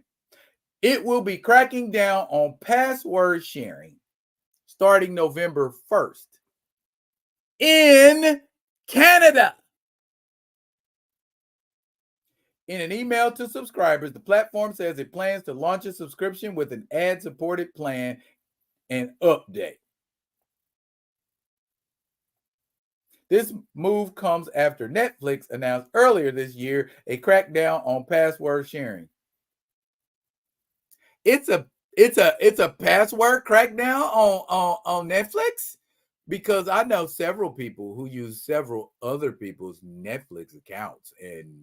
[SPEAKER 1] it will be cracking down on password sharing starting November 1st in Canada. In an email to subscribers, the platform says it plans to launch a subscription with an ad-supported plan and update. This move comes after Netflix announced earlier this year a crackdown on password sharing. It's a password crackdown on Netflix, because I know several people who use several other people's Netflix accounts. And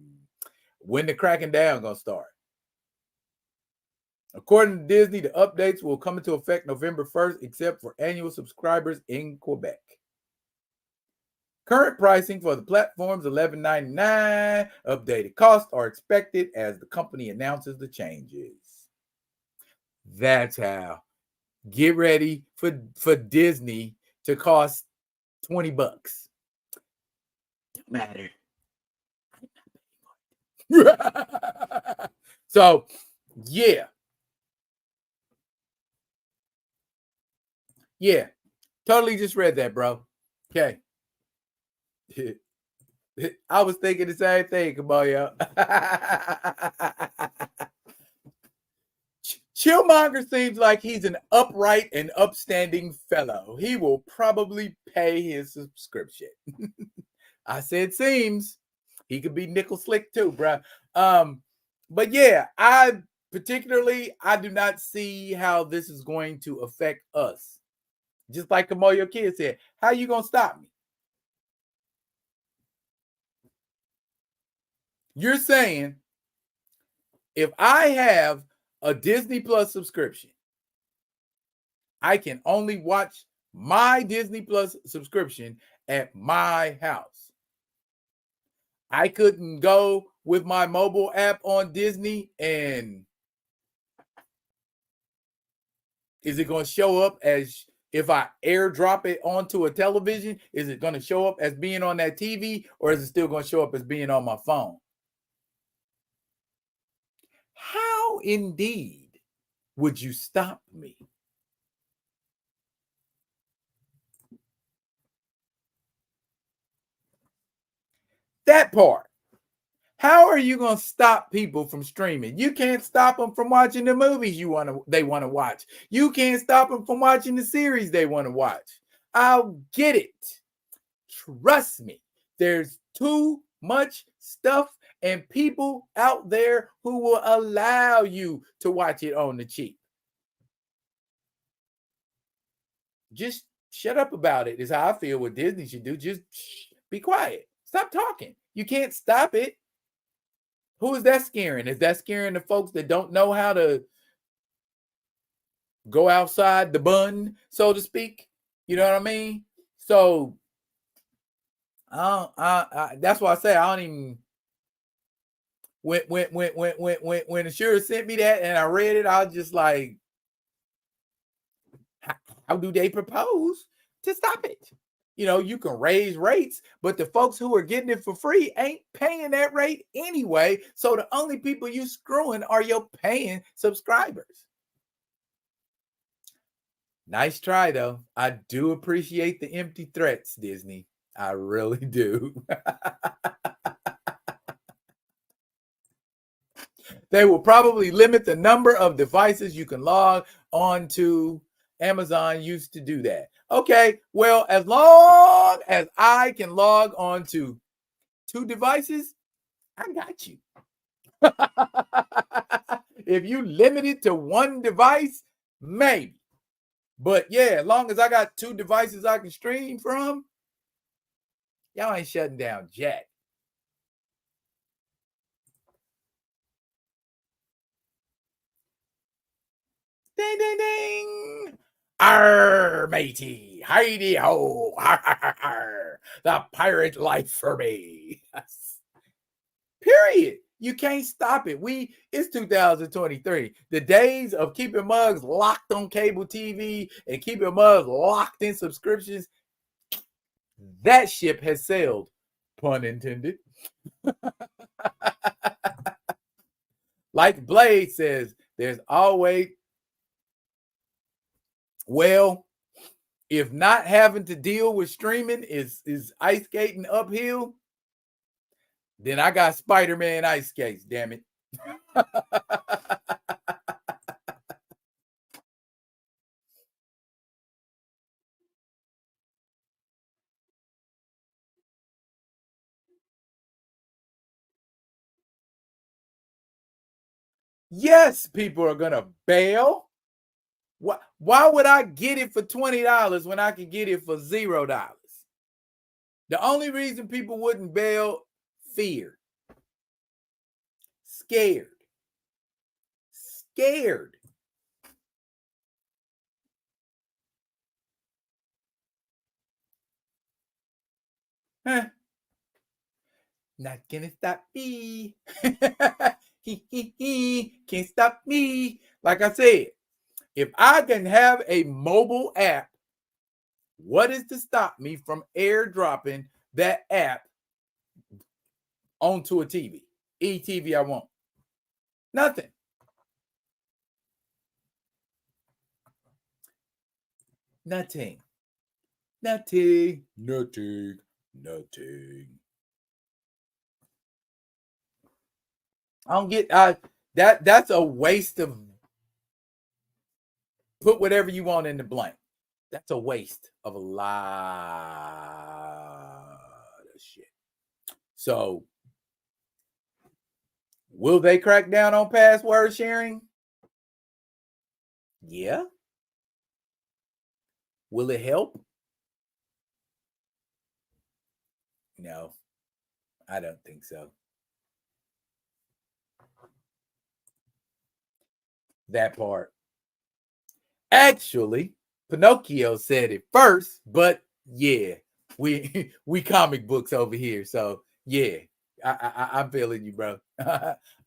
[SPEAKER 1] when the cracking down gonna start? According to Disney, the updates will come into effect November 1st, except for annual subscribers in Quebec. Current pricing for the platform's $11.99. Updated costs are expected as the company announces the changes. That's how. Get ready for Disney to cost $20. Don't matter. So, yeah. Yeah. Totally just read that, bro. Okay. I was thinking the same thing. Come on, yo. Chillmonger seems like he's an upright and upstanding fellow. He will probably pay his subscription. I said seems. He could be nickel slick too, bro. But yeah, I do not see how this is going to affect us. Just like Kamoyo Kid said, how you gonna stop me? You're saying if I have a Disney Plus subscription, I can only watch my Disney Plus subscription at my house. I couldn't go with my mobile app on Disney, and is it going to show up as, if I airdrop it onto a television, is it going to show up as being on that TV, or is it still going to show up as being on my phone? How indeed would you stop me? That part. How are you going to stop people from streaming? You can't stop them from watching the movies they want to watch. You can't stop them from watching the series they want to watch. I'll get it. Trust me. There's too much stuff and people out there who will allow you to watch it on the cheap. Just shut up about it is how I feel what Disney should do. Just be quiet. Stop talking. You can't stop it. Who is that scaring? Is that scaring the folks that don't know how to go outside the bun, so to speak. You know what I mean? So that's why I say I don't even. When insurance sent me that and I read it, I was just like, how do they propose to stop it? You know, you can raise rates, but the folks who are getting it for free ain't paying that rate anyway. So the only people you screwing are your paying subscribers. Nice try, though. I do appreciate the empty threats, Disney. I really do. They will probably limit the number of devices you can log on to. Amazon used to do that. Okay, well, as long as I can log on to 2 devices, I got you. If you limit it to 1 device, maybe. But yeah, as long as I got 2 devices I can stream from, y'all ain't shutting down Jack. Ding, ding, ding. Arr, matey. Heidi ho. The pirate life for me. Period. You can't stop it. It's 2023. The days of keeping mugs locked on cable TV and keeping mugs locked in subscriptions, that ship has sailed. Pun intended. Like Blade says, there's always, well, if not having to deal with streaming is ice skating uphill, then I got Spider-Man ice skates, damn it. Yes, people are gonna bail. Why would I get it for $20 when I could get it for $0? The only reason people wouldn't bail, fear. Scared. Scared. Huh. Not gonna stop me. Can't stop me. Like I said, if I can have a mobile app, what is to stop me from airdropping that app onto a TV? ETV I want. Nothing. Nothing. Nothing. Nothing. Nothing. I don't get that's a waste of, put whatever you want in the blank. That's a waste of a lot of shit. So, will they crack down on password sharing? Yeah. Will it help? No, I don't think so. That part. Actually, Pinocchio said it first, but yeah, we we comic books over here, so yeah, I'm feeling you, bro.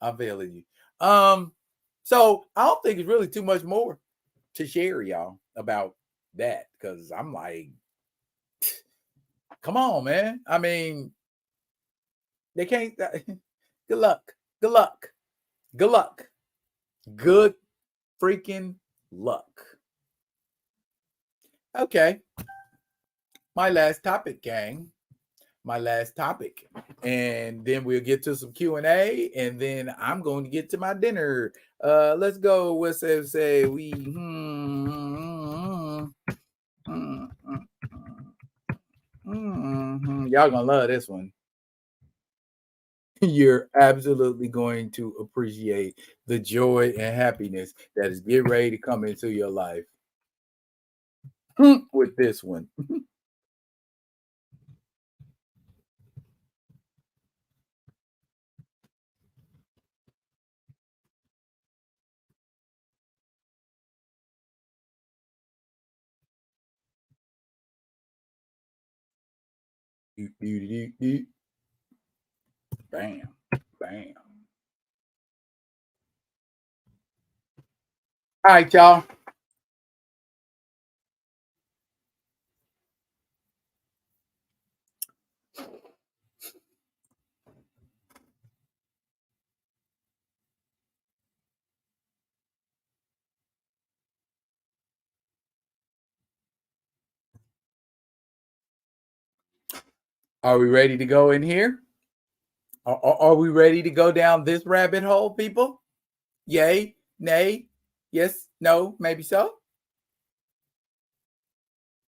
[SPEAKER 1] I'm feeling you. So I don't think it's really too much more to share, y'all, about that, because I'm like, come on, man. I mean, they can't. Good luck. Good luck. Good luck. Good freaking luck. Okay, my last topic, gang. My last topic, and then we'll get to some Q&A, and then I'm going to get to my dinner. Let's go. Let's say we. Y'all gonna love this one. You're absolutely going to appreciate the joy and happiness that is getting ready to come into your life with this one. Bam, bam. All right, y'all. Are we ready to go in here? Are we ready to go down this rabbit hole, people? Yay, nay, yes, no, maybe so.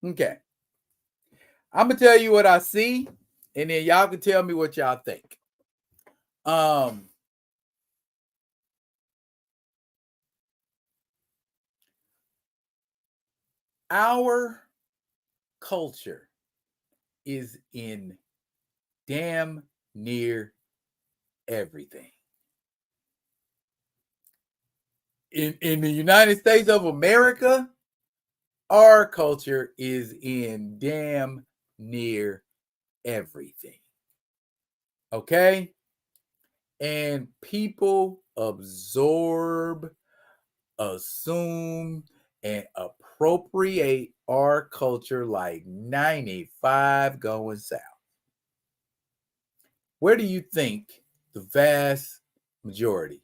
[SPEAKER 1] Okay. I'm gonna tell you what I see, and then y'all can tell me what y'all think. Our culture is in damn near everything. In the United States of America, our culture is in damn near everything. Okay? And people absorb, assume, and appropriate our culture like 95 going south. Where do you think the vast majority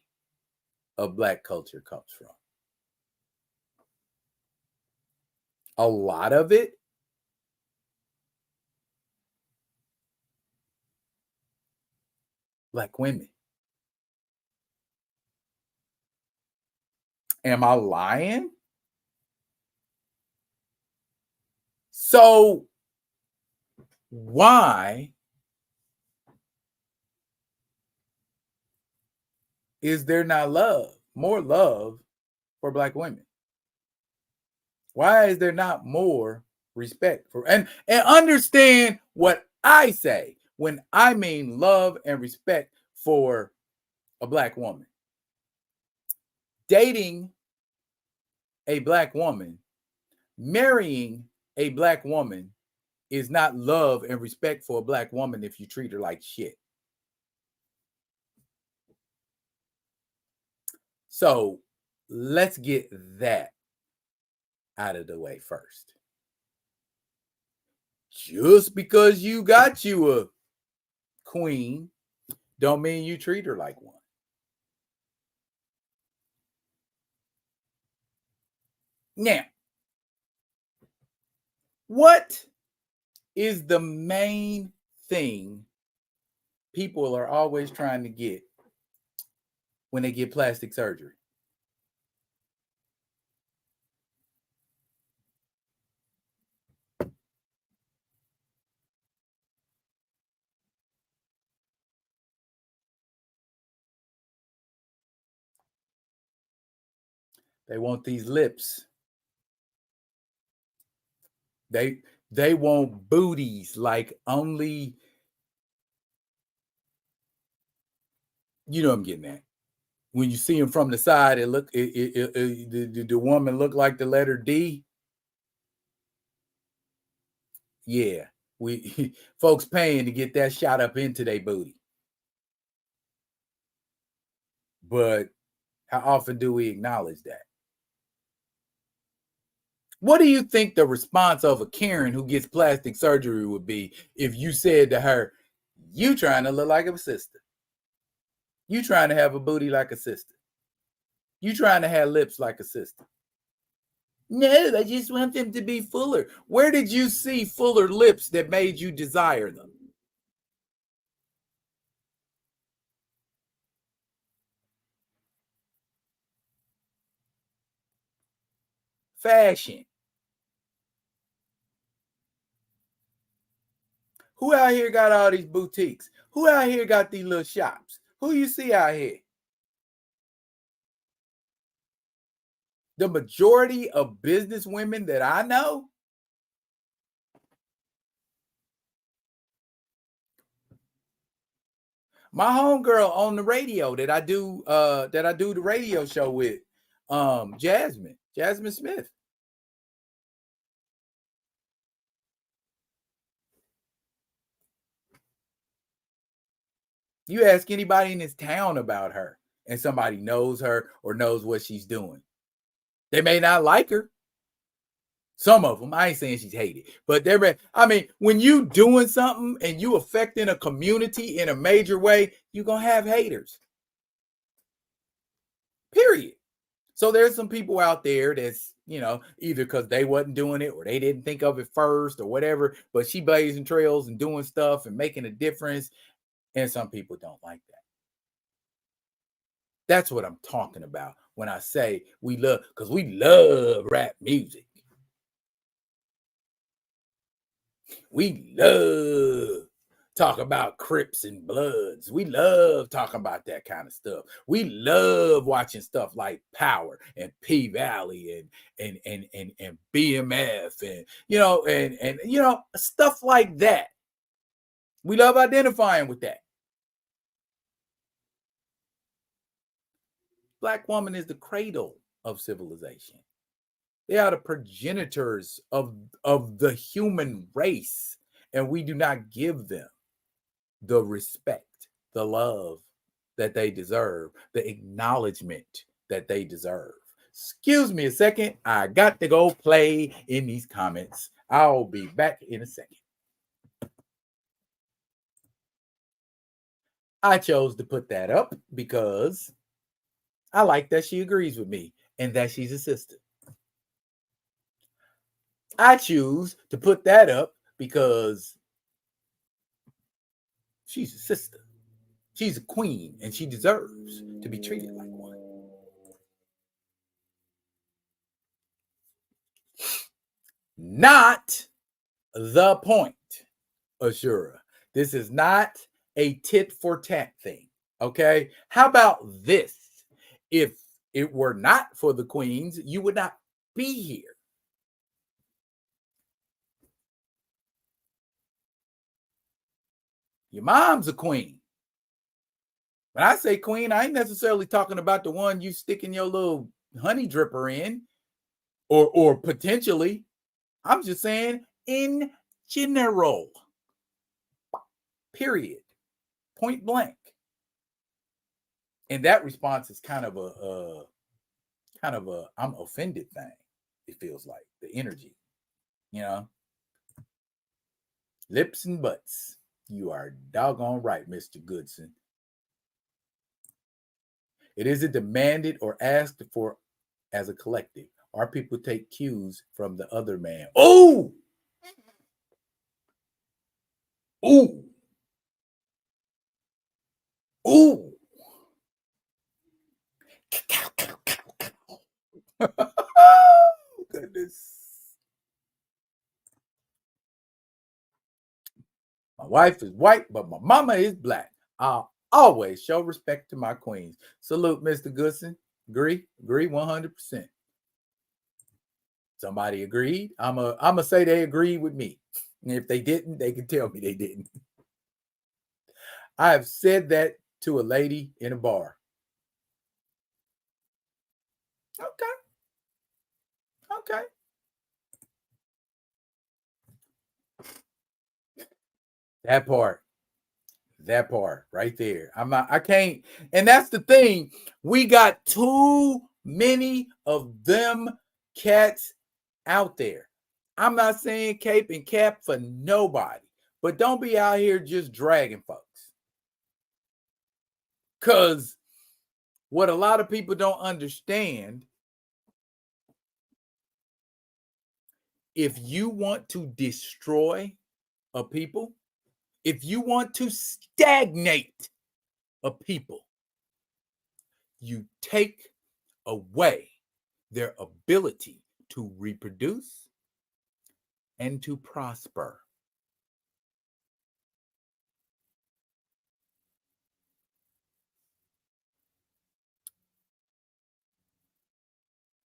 [SPEAKER 1] of Black culture comes from? A lot of it? Black women. Am I lying? So, why is there not more love for Black women? Why is there not more respect for and understand what I say when I mean love and respect for a Black woman? Dating a Black woman, marrying a Black woman is not love and respect for a Black woman if you treat her like shit. So let's get that out of the way first. Just because you got you a queen don't mean you treat her like one. Now, what is the main thing people are always trying to get when they get plastic surgery? They want these lips. They want booties like only, you know what I'm getting at. When you see them from the side, the woman look like the letter D. Yeah, we folks paying to get that shot up into their booty. But how often do we acknowledge that? What do you think the response of a Karen who gets plastic surgery would be if you said to her, "You trying to look like a sister? You trying to have a booty like a sister? You trying to have lips like a sister?" No, I just want them to be fuller. Where did you see fuller lips that made you desire them? Fashion. Who out here got all these boutiques? Who out here got these little shops? Who you see out here? The majority of business women that I know, my homegirl on the radio that I do the radio show with, Jasmine Smith. You ask anybody in this town about her, and somebody knows her or knows what she's doing. They may not like her. Some of them, I ain't saying she's hated, but I mean, when you doing something and you affecting a community in a major way, you're gonna have haters. Period. So there's some people out there that's, either because they wasn't doing it or they didn't think of it first or whatever, but she blazing trails and doing stuff and making a difference. And some people don't like that. That's what I'm talking about when I say we love, because we love rap music. We love talk about Crips and Bloods. We love talking about that kind of stuff. We love watching stuff like Power and P Valley and BMF and stuff like that. We love identifying with that. Black woman is the cradle of civilization. They are the progenitors of the human race, and we do not give them the respect, the love that they deserve, the acknowledgement that they deserve. Excuse me a second. I got to go play in these comments. I'll be back in a second. I chose to put that up because I like that she agrees with me and that she's a sister. I choose to put that up because she's a sister. She's a queen and she deserves to be treated like one. Not the point, Ashura. This is not a tit for tat thing. Okay. How about this? If it were not for the queens, you would not be here. Your mom's a queen. When I say queen, I ain't necessarily talking about the one you sticking your little honey dripper in, or potentially. I'm just saying in general. Period. Point blank. And that response is kind of a I'm offended thing. It feels like the energy, lips and butts. You are doggone right, Mr. Goodson. It isn't demanded or asked for as a collective. Our people take cues from the other man. Oh! Ooh! Ooh! Goodness. My wife is white, but my mama is black. I'll always show respect to my queens. Salute, Mr. Goodson. Agree 100%. Somebody agreed. I'm a say they agreed with me. And if they didn't, they can tell me they didn't. I have said that to a lady in a bar. Okay. That part right there. I can't. And that's the thing. We got too many of them cats out there. I'm not saying cape and cap for nobody, but don't be out here just dragging folks. Because what a lot of people don't understand, if you want to destroy a people, if you want to stagnate a people, you take away their ability to reproduce and to prosper.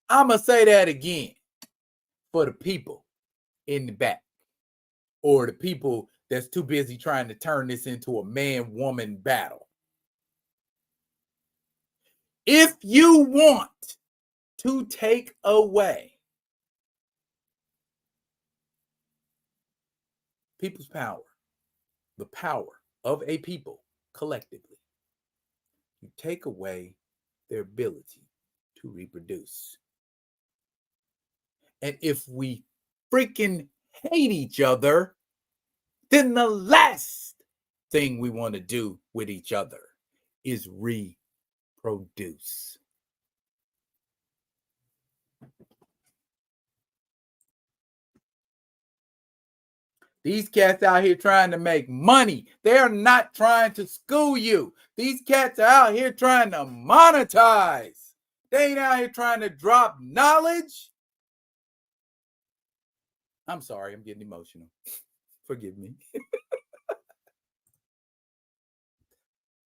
[SPEAKER 1] I'm going to say that again for the people in the back, or the people that's too busy trying to turn this into a man-woman battle. If you want to take away people's power, the power of a people collectively. You take away their ability to reproduce. And if we freaking hate each other, then the last thing we want to do with each other is reproduce. These cats out here trying to make money. They're not trying to school you. These cats are out here trying to monetize. They ain't out here trying to drop knowledge. I'm sorry, I'm getting emotional. Forgive me.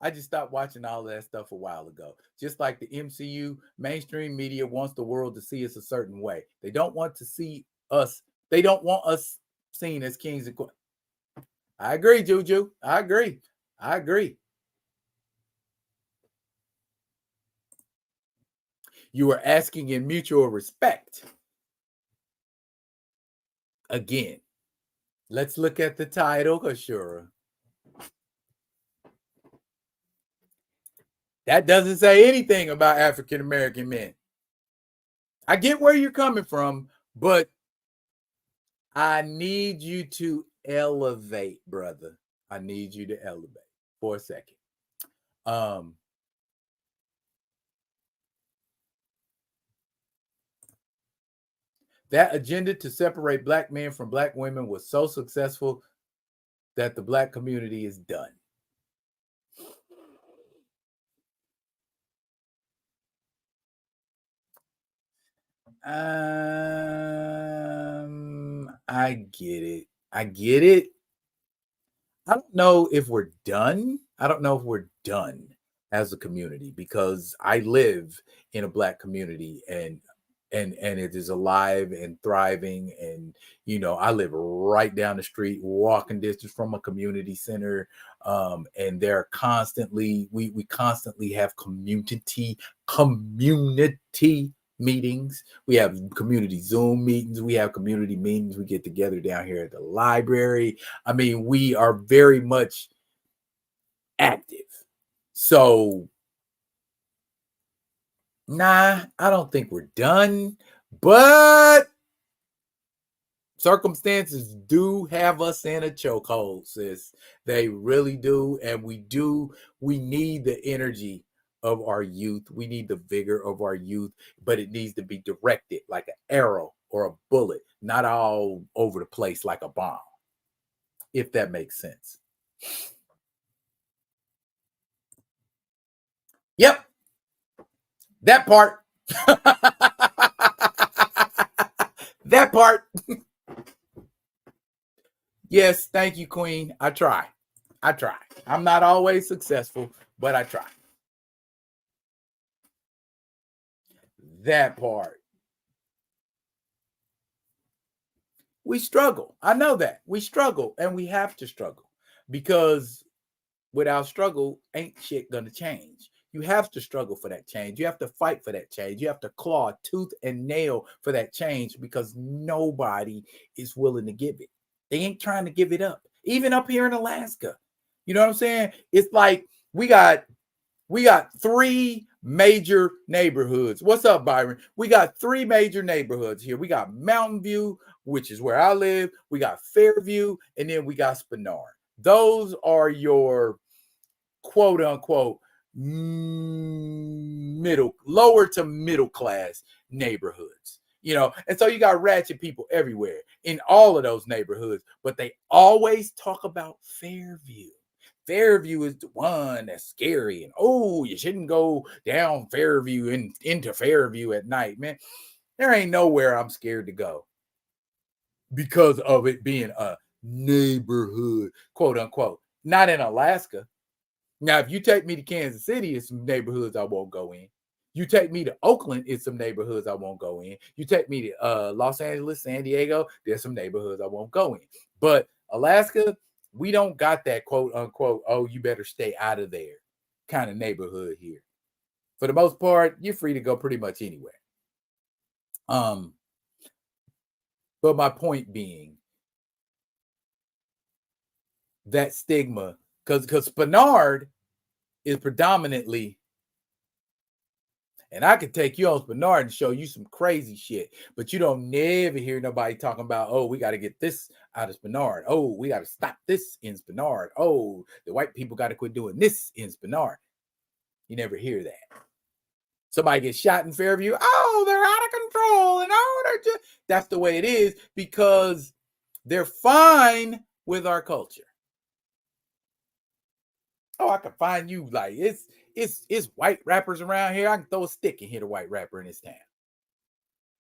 [SPEAKER 1] I just stopped watching all of that stuff a while ago. Just like the MCU, mainstream media wants the world to see us a certain way. They don't want to see us. They don't want us seen as kings and queens. I agree, Juju. I agree. You are asking in mutual respect. Again, let's look at the title, Ashura. That doesn't say anything about African American men. I get where you're coming from, but I need you to elevate, brother. I need you to elevate for a second. That agenda to separate black men from black women was so successful that the black community is done. I get it. I don't know if we're done. I don't know if we're done as a community because I live in a black community and it is alive and thriving. And I live right down the street, walking distance from a community center. And they're constantly we constantly have community meetings. We have community Zoom meetings. We have community meetings. We get together down here at the library. I mean, we are very much active. So, nah, I don't think we're done. But circumstances do have us in a chokehold, sis. They really do. And we need the energy of our youth. We need the vigor of our youth, but it needs to be directed like an arrow or a bullet, not all over the place like a bomb, if that makes sense. Yep. That part. That part. Yes, thank you, Queen. I try. I'm not always successful, but I try. That part. We struggle. I know that. We struggle, and we have to struggle because without struggle, ain't shit gonna change. You have to struggle for that change. You have to fight for that change. You have to claw tooth and nail for that change because nobody is willing to give it. They ain't trying to give it up. Even up here in Alaska. You know what I'm saying? It's like we got 3 major neighborhoods. What's up, Byron? We got 3 major neighborhoods here. We got Mountain View, which is where I live. We got Fairview, and then we got Spenard. Those are your quote unquote lower to middle class neighborhoods. And so you got ratchet people everywhere in all of those neighborhoods, but they always talk about Fairview. Fairview is the one that's scary, and you shouldn't go down Fairview and into Fairview at night, man. There ain't nowhere I'm scared to go because of it being a neighborhood, quote unquote. Not in Alaska. Now, if you take me to Kansas City, it's some neighborhoods I won't go in. You take me to Oakland, it's some neighborhoods I won't go in. You take me to Los Angeles, San Diego, there's some neighborhoods I won't go in. But Alaska, we don't got that quote unquote, you better stay out of there kind of neighborhood here. For the most part, you're free to go pretty much anywhere. But my point being that stigma, because Spenard is predominantly, and I could take you on Spinard and show you some crazy shit, but you don't never hear nobody talking about, oh, we got to get this out of Spinard. Oh, we got to stop this in Spinard. Oh, the white people got to quit doing this in Spinard. You never hear that. Somebody gets shot in Fairview. Oh, they're out of control. And oh, they're just, that's the way it is because they're fine with our culture. Oh, I can find you like it's white rappers around here. I can throw a stick and hit a white rapper in this town.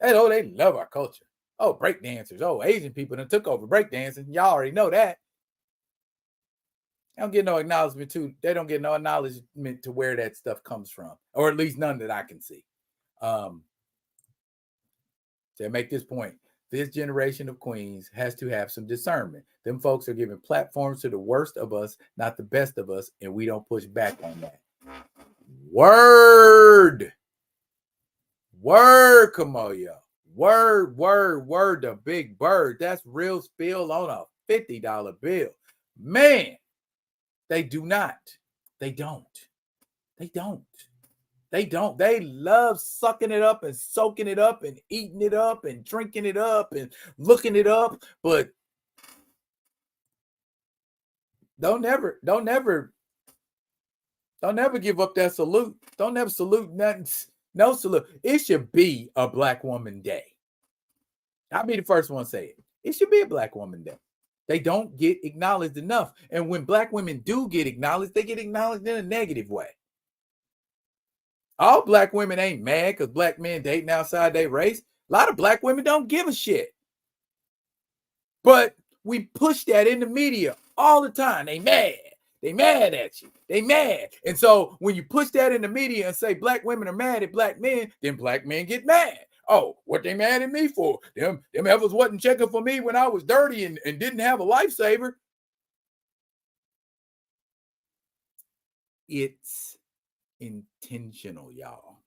[SPEAKER 1] They love our culture. Oh, break dancers. Oh, Asian people done took over break dancing. Y'all already know that. They don't get no acknowledgement to. They don't get no acknowledgement to where that stuff comes from, or at least none that I can see. To make this point, this generation of queens has to have some discernment. Them folks are giving platforms to the worst of us, not the best of us, and we don't push back on that. Word, Kamoya. Word, the big bird. That's real spill on a $50 bill. Man, they do not. They don't. They love sucking it up and soaking it up and eating it up and drinking it up and looking it up, but don't ever give up that salute. Don't ever salute nothing. No salute. It should be a Black Woman Day. I'll be the first one to say it. It should be a Black Woman Day. They don't get acknowledged enough. And when Black women do get acknowledged, they get acknowledged in a negative way. All Black women ain't mad because Black men dating outside their race. A lot of Black women don't give a shit. But we push that in the media all the time. They mad. They mad at you. They mad. And so when you push that in the media and say Black women are mad at Black men, then Black men get mad. Oh, what they mad at me for? Them heifers wasn't checking for me when I was dirty and didn't have a lifesaver. It's intentional, y'all.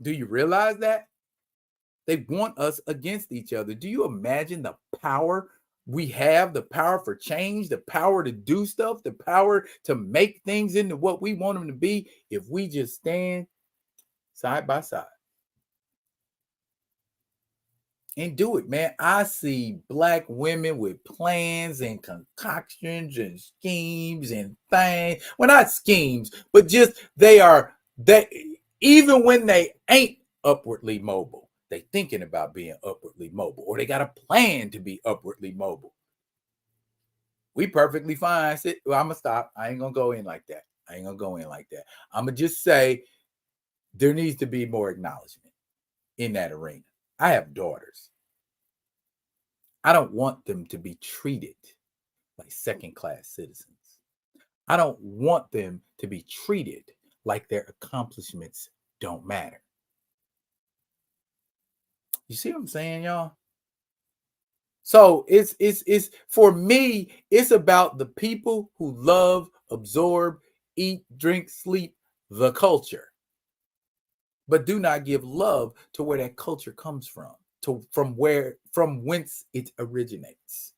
[SPEAKER 1] Do you realize that? They want us against each other. Do you imagine the power we have, the power for change, the power to do stuff, the power to make things into what we want them to be if we just stand side by side and do it, man? I see Black women with plans and concoctions and schemes and things. Well, not schemes, but just they even when they ain't upwardly mobile, they thinking about being upwardly mobile, or they got a plan to be upwardly mobile. We perfectly fine. Well, I'm gonna stop. I ain't gonna go in like that. I'm gonna just say there needs to be more acknowledgement in that arena. I have daughters. I don't want them to be treated like second-class citizens. I don't want them to be treated like their accomplishments don't matter. You see what I'm saying, y'all? So it's for me, it's about the people who love, absorb, eat, drink, sleep the culture, but do not give love to where that culture comes from, from whence it originates.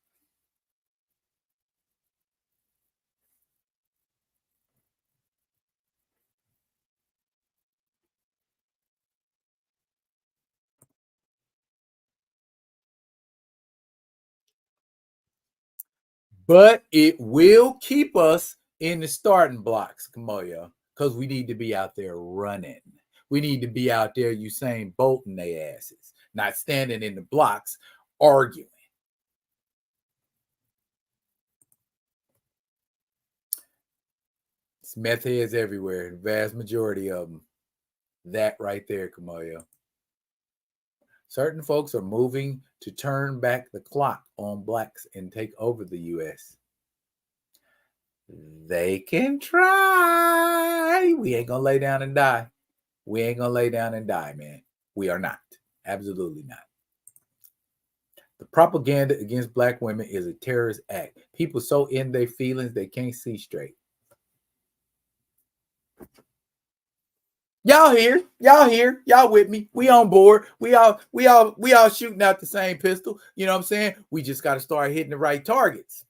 [SPEAKER 1] But it will keep us in the starting blocks, Kamoya, because we need to be out there running. We need to be out there, Usain Bolting their asses, not standing in the blocks arguing. It's meth heads everywhere, the vast majority of them. That right there, Kamoya. Certain folks are moving to turn back the clock on Blacks and take over the U.S. They can try. We ain't gonna lay down and die. We ain't gonna lay down and die, man. We are not. Absolutely not. The propaganda against Black women is a terrorist act. People so in their feelings they can't see straight. Y'all here, y'all with me. We on board. We all shooting out the same pistol. You know what I'm saying? We just got to start hitting the right targets.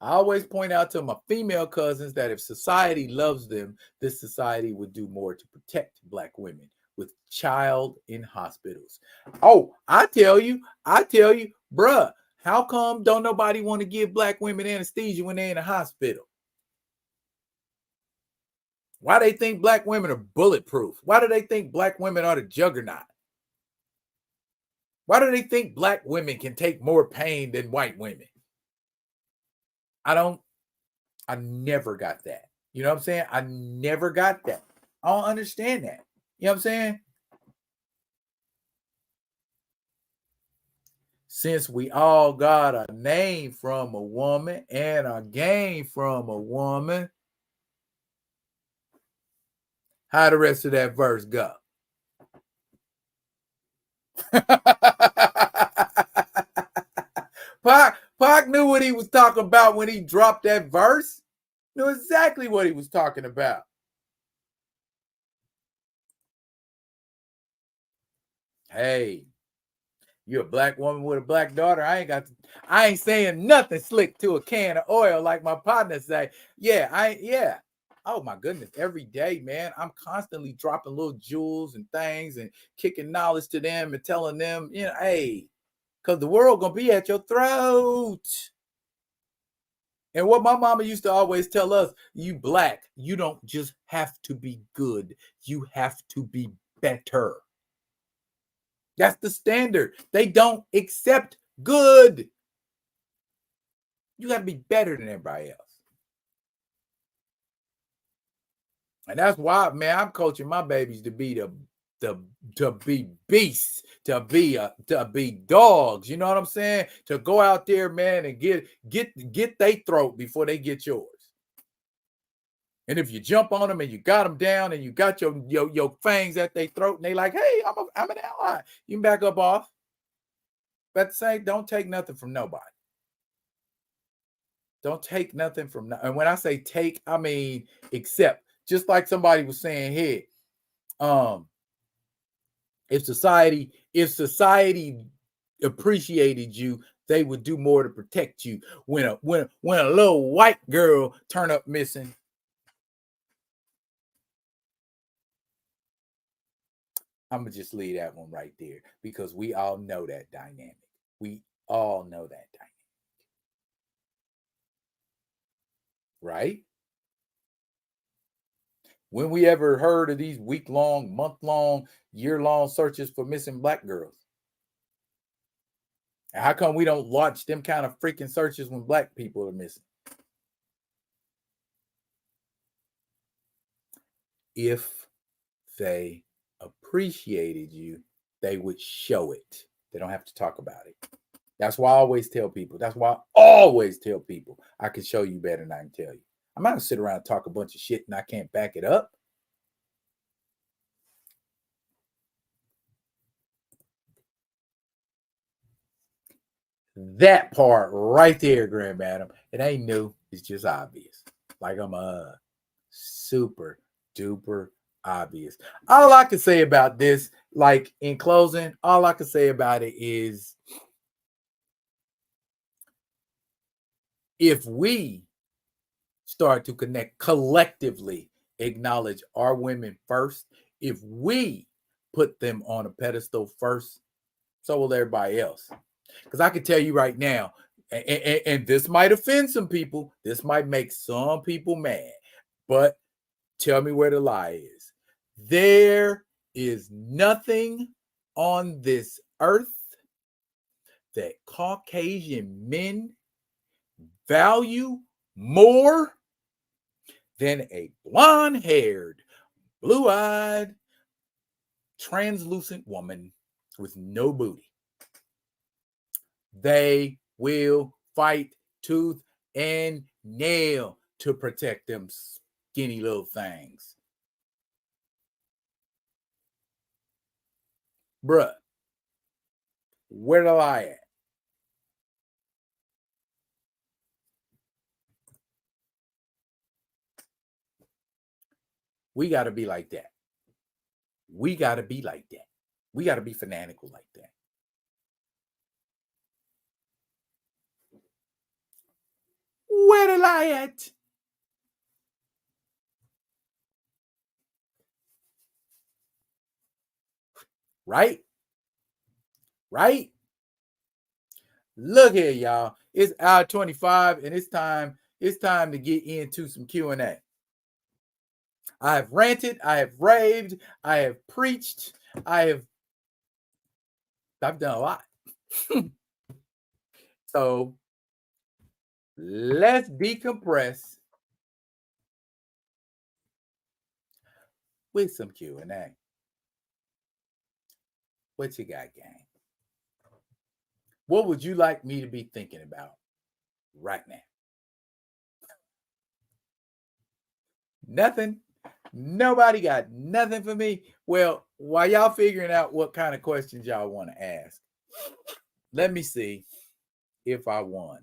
[SPEAKER 1] I always point out to my female cousins that if society loves them, this society would do more to protect Black women with child in hospitals. Oh, I tell you, bruh, how come don't nobody want to give Black women anesthesia when they're in a hospital? Why they think Black women are bulletproof? Why do they think Black women are the juggernaut? Why do they think Black women can take more pain than white women? I never got that. You know what I'm saying? I never got that. I don't understand that. You know what I'm saying? Since we all got a name from a woman and a game from a woman, how the rest of that verse go? Pac knew what he was talking about when he dropped that verse. Knew exactly what he was talking about. Hey, you're a Black woman with a Black daughter. I ain't saying nothing slick to a can of oil like my partner say. Yeah. Oh my goodness. Every day, man, I'm constantly dropping little jewels and things and kicking knowledge to them and telling them, hey, because the world gonna be at your throat. And what my mama used to always tell us, you Black, you don't just have to be good, you have to be better. That's the standard. They don't accept good. You got to be better than everybody else. And that's why, man, I'm coaching my babies to be to be beasts, to be dogs. You know what I'm saying? To go out there, man, and get their throat before they get yours. And if you jump on them and you got them down and you got your fangs at their throat and they like, hey, I'm an ally, you can back up off. But at the same, don't take nothing from nobody. Don't take nothing from. And when I say take, I mean accept. Just like somebody was saying here, if society appreciated you, they would do more to protect you. When a little white girl turn up missing, I'm gonna just leave that one right there because we all know that dynamic. We all know that dynamic, right? When we ever heard of these week-long, month-long, year-long searches for missing Black girls? And how come we don't launch them kind of freaking searches when Black people are missing? If they appreciated you, they would show it. They don't have to talk about it. That's why I always tell people. I can show you better than I can tell you. I'm not gonna sit around and talk a bunch of shit and I can't back it up. That part right there, Grand Madam, it ain't new. It's just obvious. Like I'm super duper obvious. All I can say about this, like in closing, all I can say about it is if we start to connect collectively, acknowledge our women first, if we put them on a pedestal first, so will everybody else. Because I can tell you right now, and this might offend some people, this might make some people mad, but tell me where the lie is. There is nothing on this earth that Caucasian men value more than a blonde-haired, blue-eyed, translucent woman with no booty. They will fight tooth and nail to protect them skinny little things. Bruh, where the lie at? We got to be like that. We got to be like that. We got to be fanatical like that. Where the lie at? Right? Right? Look here, y'all. It's hour 25, and it's time to get into some Q&A. I have ranted, I have raved, I have preached, I've done a lot. So let's decompress with some Q&A. What you got, gang? What would you like me to be thinking about right now? Nothing. Nobody got nothing for me. Well, while y'all figuring out what kind of questions y'all want to ask, let me see if I won.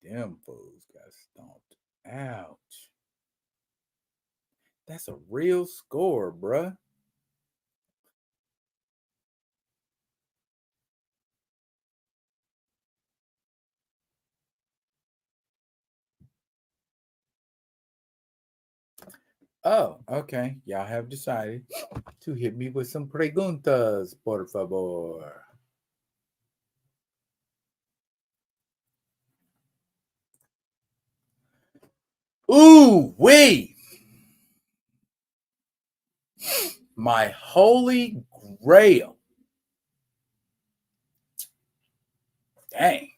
[SPEAKER 1] Them fools got stomped. Ouch. That's a real score, bruh. Oh, okay. Y'all have decided to hit me with some preguntas, por favor. Ooh, wait. My holy grail. Dang.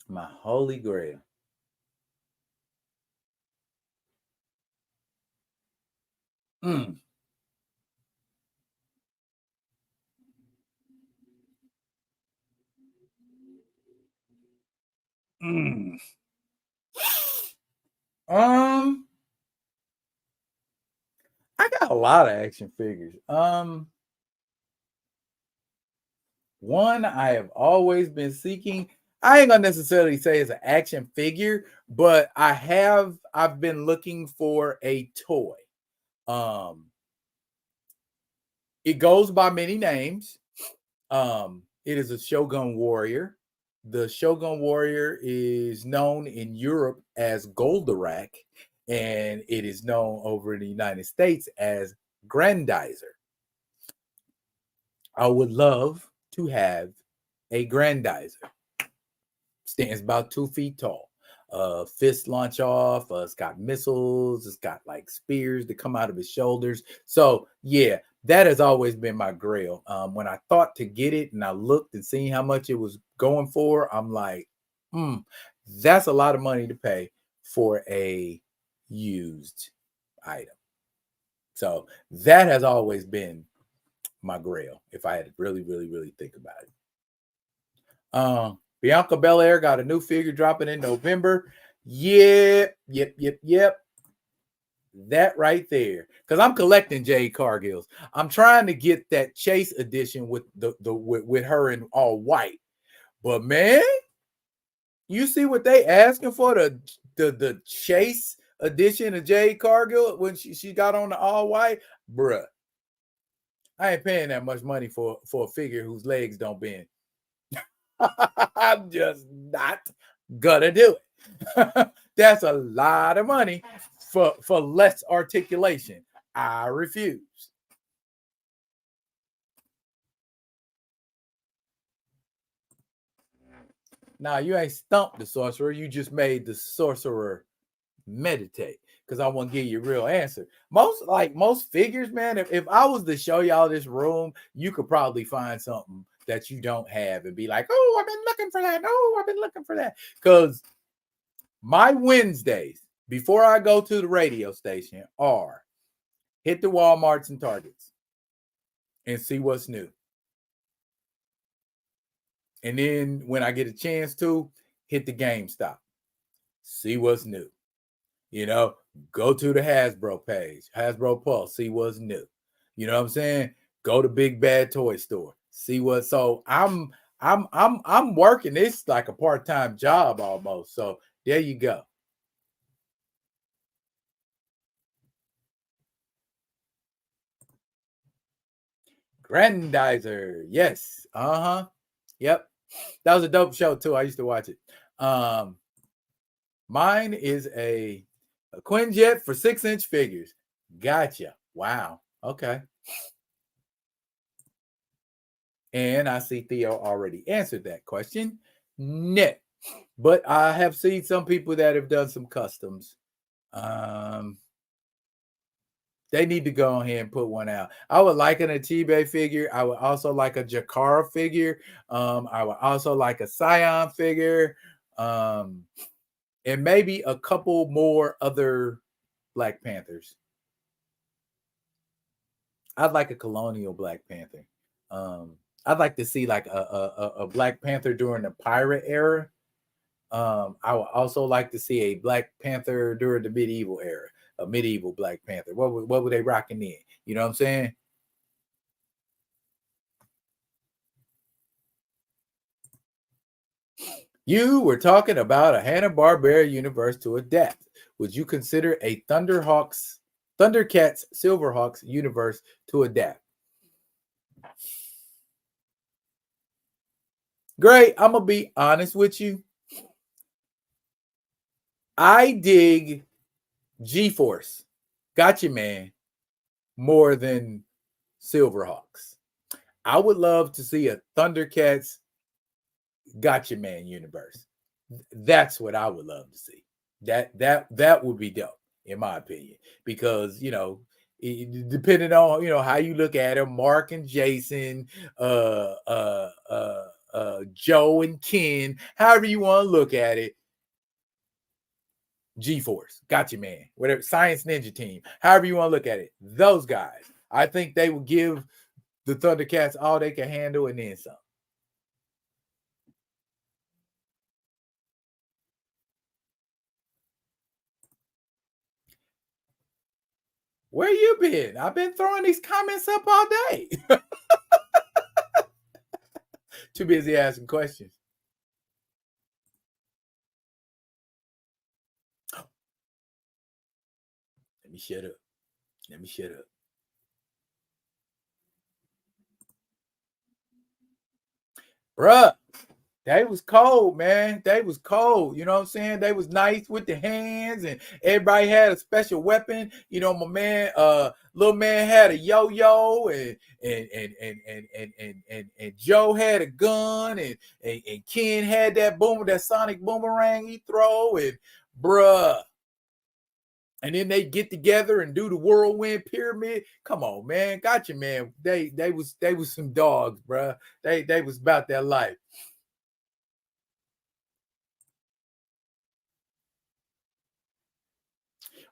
[SPEAKER 1] My holy grail. Mm. Mm. I got a lot of action figures. One I have always been seeking. I ain't gonna necessarily say it's an action figure, but I've been looking for a toy. Um, it goes by many names. It is a Shogun Warrior. The Shogun Warrior is known in Europe as Goldorak, and it is known over in the United States as Grandizer. I would love to have a Grandizer. Stands about 2 feet tall. Fist launch off. It's got missiles. It's got like spears that come out of his shoulders. So yeah, that has always been my grail. When I thought to get it and I looked and seen how much it was going for, I'm like, that's a lot of money to pay for a used item. So that has always been my grail. If I had to really, really, really think about it. Bianca Belair got a new figure dropping in November. Yep. That right there. Because I'm collecting Jade Cargills. I'm trying to get that Chase edition with with her in all white. But man, you see what they asking for the Chase edition of Jade Cargill when she got on the all white, bruh. I ain't paying that much money for a figure whose legs don't bend. I'm just not gonna do it. That's a lot of money for less articulation. I refuse. Now you ain't stumped the sorcerer. You just made the sorcerer meditate. Because I want to give you a real answer. Most figures, man. If I was to show y'all this room, you could probably find something that you don't have and be like, "Oh, I've been looking for that. Oh, I've been looking for that." Because my Wednesdays before I go to the radio station are hit the Walmarts and Targets and see what's new. And then when I get a chance to hit the GameStop, see what's new. You know, go to the Hasbro page, Hasbro Pulse, see what's new. You know what I'm saying? Go to Big Bad Toy Store, see what. So I'm working. It's like a part-time job almost. So there you go. Grandizer. Yes. Uh-huh. Yep. That was a dope show too. I used to watch it. Mine is a Quinjet for 6-inch figures. Gotcha. Wow. Okay. And I see Theo already answered that question. No. But I have seen some people that have done some customs. Um, they need to go ahead and put one out. I would like an Atibe figure. I would also like a Jakara figure. I would also like a Scion figure. And maybe a couple more other Black Panthers. I'd like a colonial Black Panther. I'd like to see like a Black Panther during the pirate era. I would also like to see a Black Panther during the medieval era, a medieval Black Panther. What were they rocking in? You know what I'm saying? You were talking about a Hanna-Barbera universe to adapt. Would you consider a Thundercats, Silverhawks universe to adapt? Great. I'm gonna be honest with you. I dig G-Force, Gotcha Man, more than Silverhawks. I would love to see a Thundercats Gotcha Man universe. That's what I would love to see. That would be dope, in my opinion, because depending on how you look at them, Mark and Jason, Joe and Ken, however you want to look at it, G-Force, Gotcha Man, whatever, Science Ninja Team, however you want to look at it, those guys, I think they will give the Thundercats all they can handle and then some. Where you been? I've been throwing these comments up all day. Too busy asking questions. Let me shut up. Let me shut up. Bruh, they was cold, man. They was cold. You know what I'm saying? They was nice with the hands, and everybody had a special weapon. My man, little man had a yo-yo, and Joe had a gun, and Ken had that sonic boomerang he throw, and bruh. And then they get together and do the whirlwind pyramid. Come on, man. Gotcha, man. They was some dogs, bruh. They was about that life.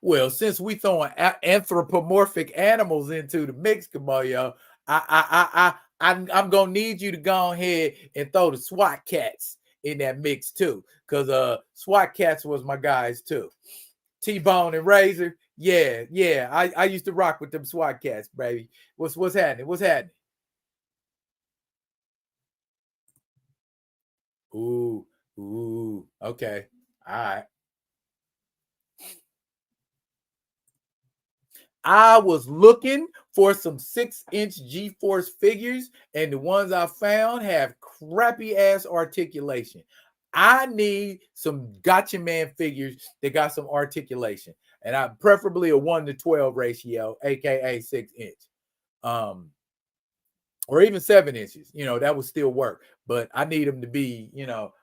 [SPEAKER 1] Well, since we throwing anthropomorphic animals into the mix, Kamoyo, I'm gonna need you to go ahead and throw the SWAT cats in that mix too, because SWAT cats was my guys too. T-Bone and Razor, yeah. I used to rock with them SWAT cats, baby. What's happening? What's happening? Ooh, okay, all right. I was looking for some 6-inch G-Force figures, and the ones I found have crappy ass articulation. I need some Gotcha Man figures that got some articulation, and I preferably a 1-to-12 ratio, aka 6-inch, or even 7 inches. That would still work, but I need them to be,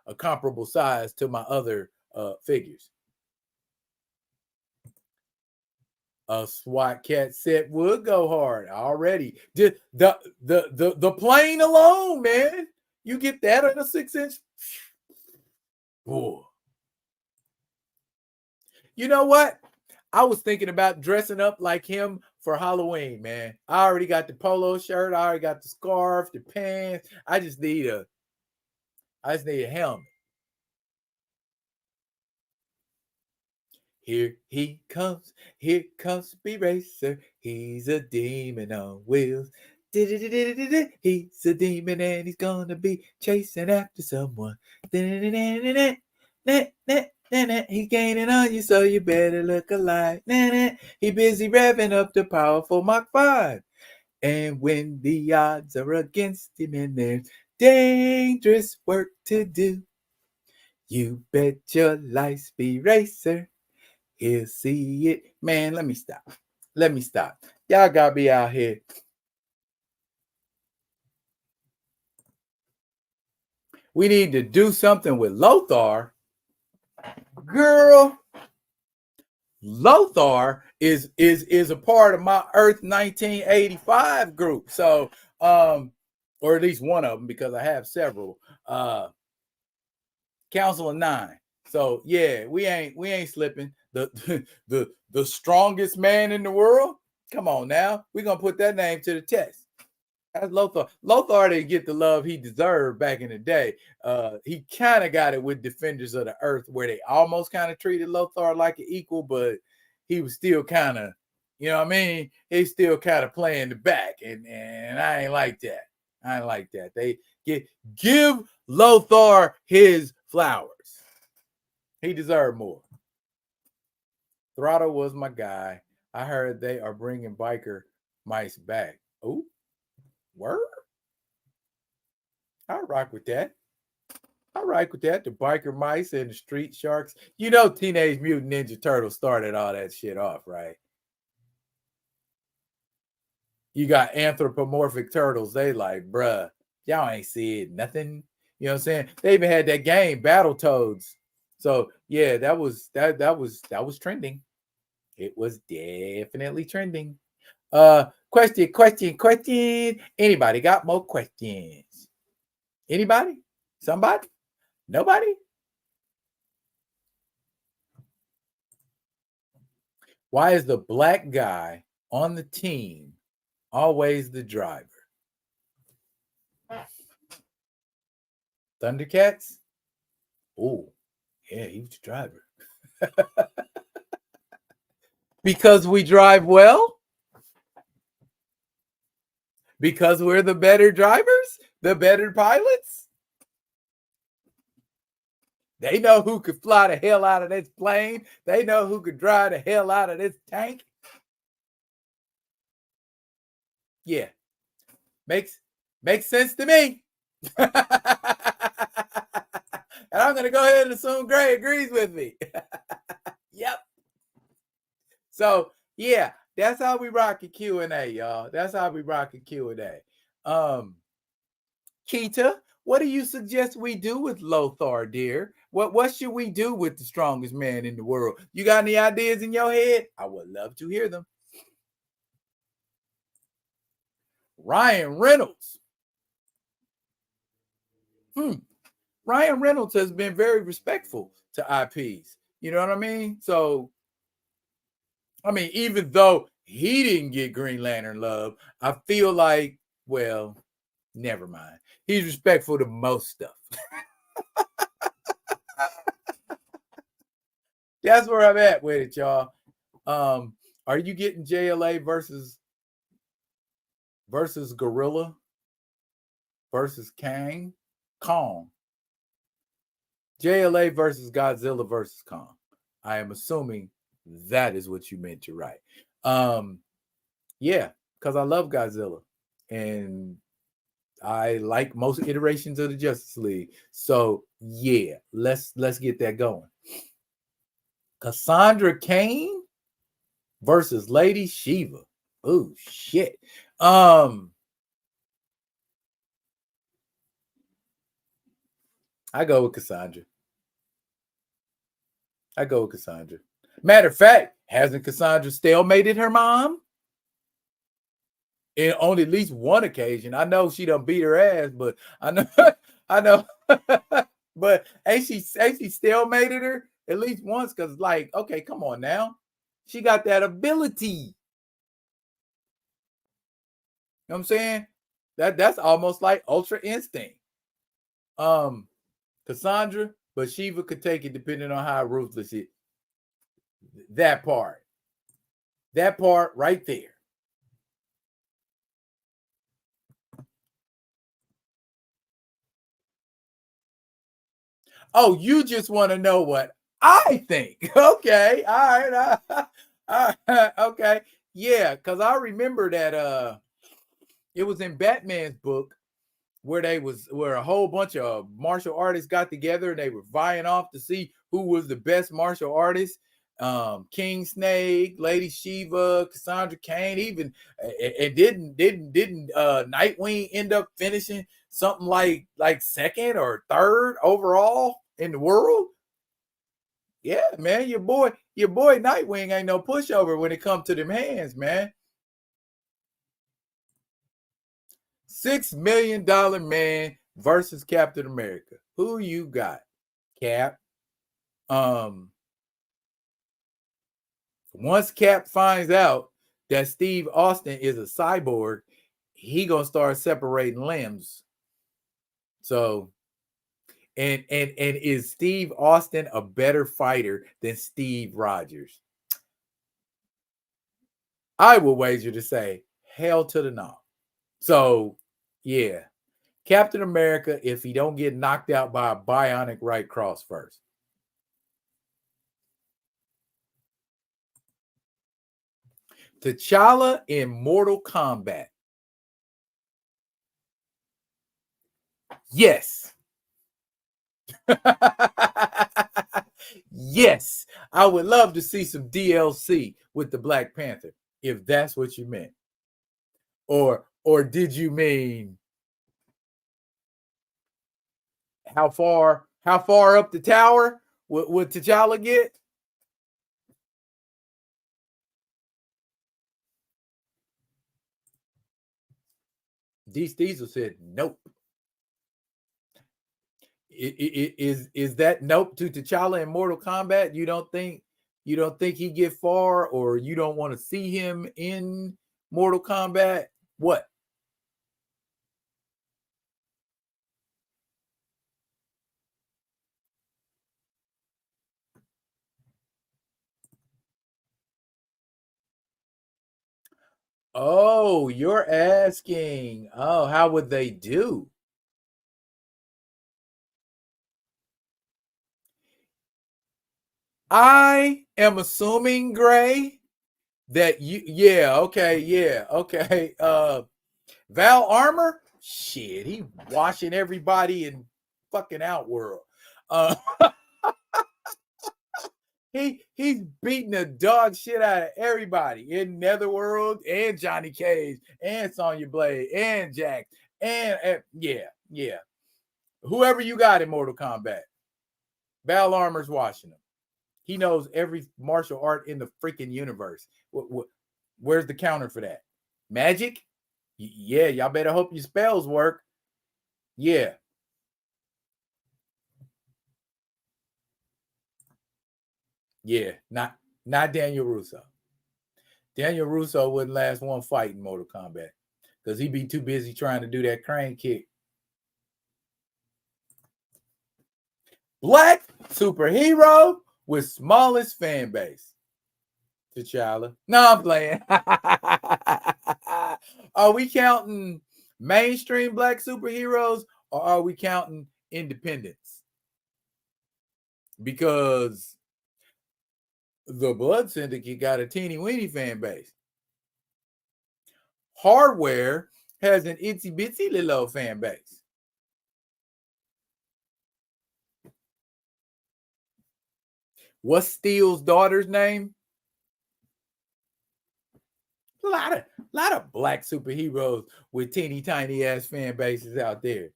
[SPEAKER 1] a comparable size to my other figures. A SWAT cat set would go hard already. Just the plane alone, man. You get that on a 6-inch. Ooh. You know what? I was thinking about dressing up like him for Halloween, man. I already got the polo shirt. I already got the scarf, the pants. I just need a helmet. Here he comes. Here comes Speed Racer. He's a demon on wheels. He's a demon and he's gonna be chasing after someone. He's gaining on you, so you better look alive. He busy revving up the powerful Mach 5. And when the odds are against him and there's dangerous work to do, you bet your life, Speed Racer, he'll see it. Man, let me stop. Y'all got me out here. We need to do something with Lothar. Girl, Lothar is a part of my Earth 1985 group. So, or at least one of them, because I have several. Council of 9. So yeah, we ain't slipping. The strongest man in the world. Come on now, we're gonna put that name to the test. That's Lothar. Lothar didn't get the love he deserved back in the day. He kind of got it with Defenders of the Earth, where they almost kind of treated Lothar like an equal, but he was still kind of, you know what I mean? He's still kind of playing the back, and I ain't like that. I ain't like that. They give Lothar his flowers. He deserved more. Throttle was my guy. I heard they are bringing biker mice back. Oh, word? I rock with that. The biker mice and the street sharks. You know, Teenage Mutant Ninja Turtles started all that shit off, right? You got anthropomorphic turtles. They like, bruh, y'all ain't seeing nothing. You know what I'm saying? They even had that game, Battletoads. So yeah, that was trending. It was definitely trending. Question. Anybody got more questions? Anybody? Somebody? Nobody? Why is the black guy on the team always the driver? Thundercats? Oh, yeah, he was the driver. Because we drive well? Because we're the better drivers? The better pilots? They know who could fly the hell out of this plane. They know who could drive the hell out of this tank. Yeah. Makes sense to me. And I'm going to go ahead and assume Gray agrees with me. Yep. So, yeah, that's how we rock a Q&A, y'all. That's how we rock a Q&A. Keita, what do you suggest we do with Lothar, dear? What should we do with the strongest man in the world? You got any ideas in your head? I would love to hear them. Ryan Reynolds. Ryan Reynolds has been very respectful to IPs. You know what I mean? So, I mean, even though he didn't get Green Lantern love, I feel like, well, never mind. He's respectful to most stuff. That's where I'm at with it, y'all. Are you getting JLA versus Gorilla versus Kong? JLA versus Godzilla versus Kong. I am assuming that is what you meant to write. Yeah, because I love Godzilla and I like most iterations of the Justice League. So yeah, let's get that going. Cassandra Cain versus Lady Shiva. Oh shit. I go with Cassandra. Matter of fact, hasn't Cassandra stalemated her mom? On at least one occasion. I know she done beat her ass, but I know, but ain't she stalemated her at least once? Because like, okay, come on now, she got that ability. You know what I'm saying? That's almost like Ultra Instinct. Cassandra, but Shiva could take it depending on how ruthless it. That part right there. Oh, you just want to know what I think. Okay. All right. All right. Okay. Yeah, because I remember that it was in Batman's book where a whole bunch of martial artists got together and they were vying off to see who was the best martial artist. King Snake, Lady Shiva, Cassandra Cain, even and didn't Nightwing end up finishing something like second or third overall in the world? Yeah, man, your boy Nightwing ain't no pushover when it comes to them hands, man. $6 million man versus Captain America. Who you got, Cap? Um, Once Cap finds out that Steve Austin is a cyborg, he gonna start separating limbs. So, and is Steve Austin a better fighter than Steve Rogers? I will wager to say hell to the no. So, yeah, Captain America if he don't get knocked out by a bionic right cross first. T'Challa in Mortal Kombat. Yes. Yes. I would love to see some DLC with the Black Panther, if that's what you meant. Or did you mean how far up the tower would T'Challa get? Diesel said nope. Is that nope to T'Challa in Mortal Kombat? You don't think he get far, or you don't want to see him in Mortal Kombat? What? Oh, you're asking. Oh, how would they do? I am assuming, Gray, that okay. Val Armor, shit, he washing everybody in fucking Outworld. Uh, he's beating the dog shit out of everybody in Netherworld and Johnny Cage and Sonya Blade and Jax and yeah. Whoever you got in Mortal Kombat, Val Armor's washing them. He knows every martial art in the freaking universe. Where's the counter for that? Magic? Yeah, y'all better hope your spells work. Yeah, yeah. Not Daniel Russo. Daniel Russo wouldn't last one fight in Mortal Kombat because he'd be too busy trying to do that crane kick. Black superhero with smallest fan base. T'Challa. No, I'm playing. Are we counting mainstream black superheroes or are we counting independents? Because the Blood Syndicate got a teeny weeny fan base. Hardware has an itsy bitsy little fan base. What's Steel's daughter's name? A lot of black superheroes with teeny tiny ass fan bases out there.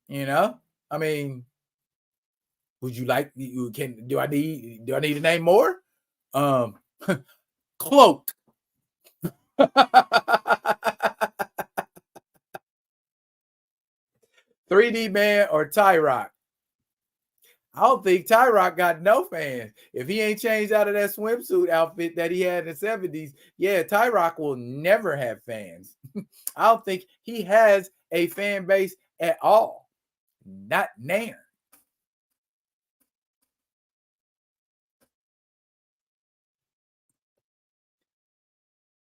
[SPEAKER 1] You know, I mean, would you like? You can. Do I need to name more? Um, Cloak. 3D Man or Tyrock? I don't think Tyrock got no fans. If he ain't changed out of that swimsuit outfit that he had in the 70s, yeah, Tyrock will never have fans. I don't think he has a fan base at all. Not now.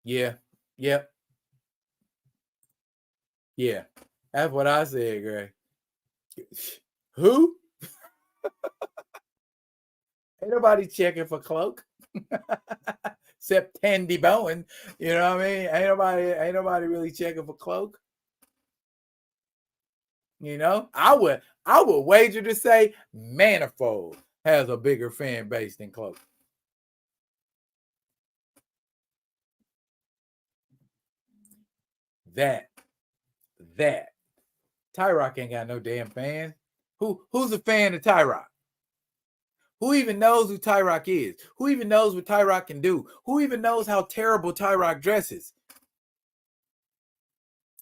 [SPEAKER 1] Yeah. Yep. Yeah. That's what I said, Gray. Who? Ain't nobody checking for Cloak. Except Tandy Bowen. You know what I mean? Ain't nobody really checking for Cloak. You know, I would wager to say Manifold has a bigger fan base than Cloak. That Tyrock ain't got no damn fans. Who's a fan of Tyrock? Who even knows who Tyrock is? Who even knows what Tyrock can do? Who even knows how terrible Tyrock dresses?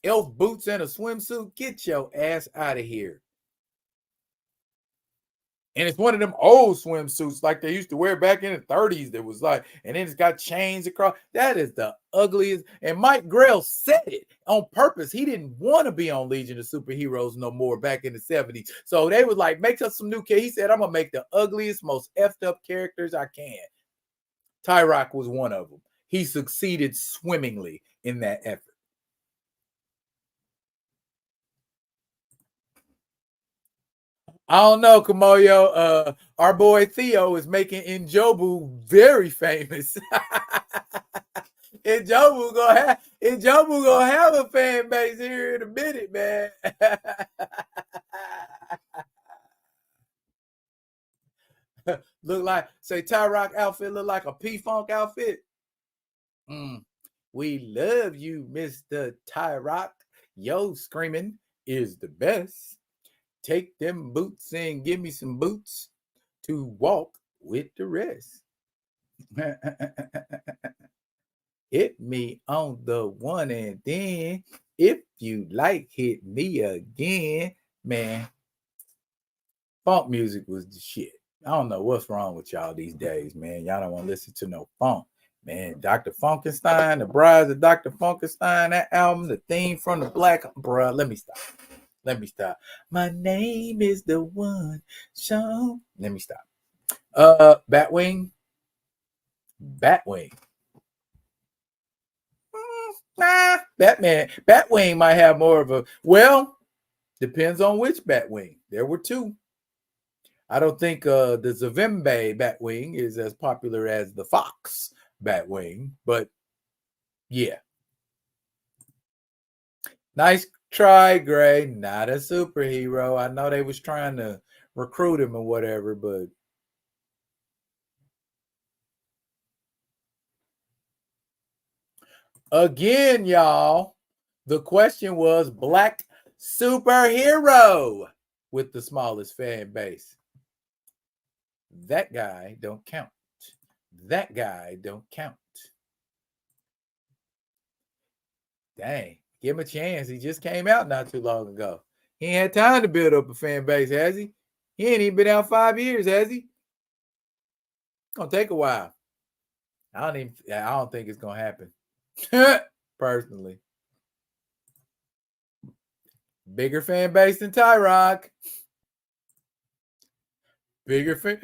[SPEAKER 1] Elf boots and a swimsuit? Get your ass out of here. And it's one of them old swimsuits like they used to wear back in the 30s that was like, and then it's got chains across. That is the ugliest. And Mike Grell said it on purpose. He didn't want to be on Legion of Superheroes no more back in the 70s. So they was like, make us some new kids. He said, I'm going to make the ugliest, most effed up characters I can. Tyrock was one of them. He succeeded swimmingly in that effort. I don't know, Kamoyo. Our boy Theo is making Njobu very famous. Njobu gonna have a fan base here in a minute, man. Look like, say, Tyrock outfit look like a P-Funk outfit. We love you, Mr. Tyrock. Yo, screaming is the best. Take them boots and give me some boots to walk with the rest. Hit me on the one and then if you like, hit me again. Man, funk music was the shit. I don't know what's wrong with y'all these days, man. Y'all don't want to listen to no funk. Man, Dr. Funkenstein, The Brides of Dr. Funkenstein, that album, the theme from the Black, bruh, let me stop. My name is the one. So let me stop. Batwing. Batwing might have more of a, well, depends on which Batwing. There were two. I don't think the Zavembe Batwing is as popular as the Fox Batwing, but yeah. Nice try, Gray. Not a superhero. I know they was trying to recruit him or whatever, but again, y'all, the question was black superhero with the smallest fan base. That guy don't count. That guy don't count. Dang, give him a chance. He just came out not too long ago. He ain't had time to build up a fan base, has he? He ain't even been out 5 years, has he? It's gonna take a while. I don't think it's gonna happen. Personally. Bigger fan base than Tyrock. Bigger fan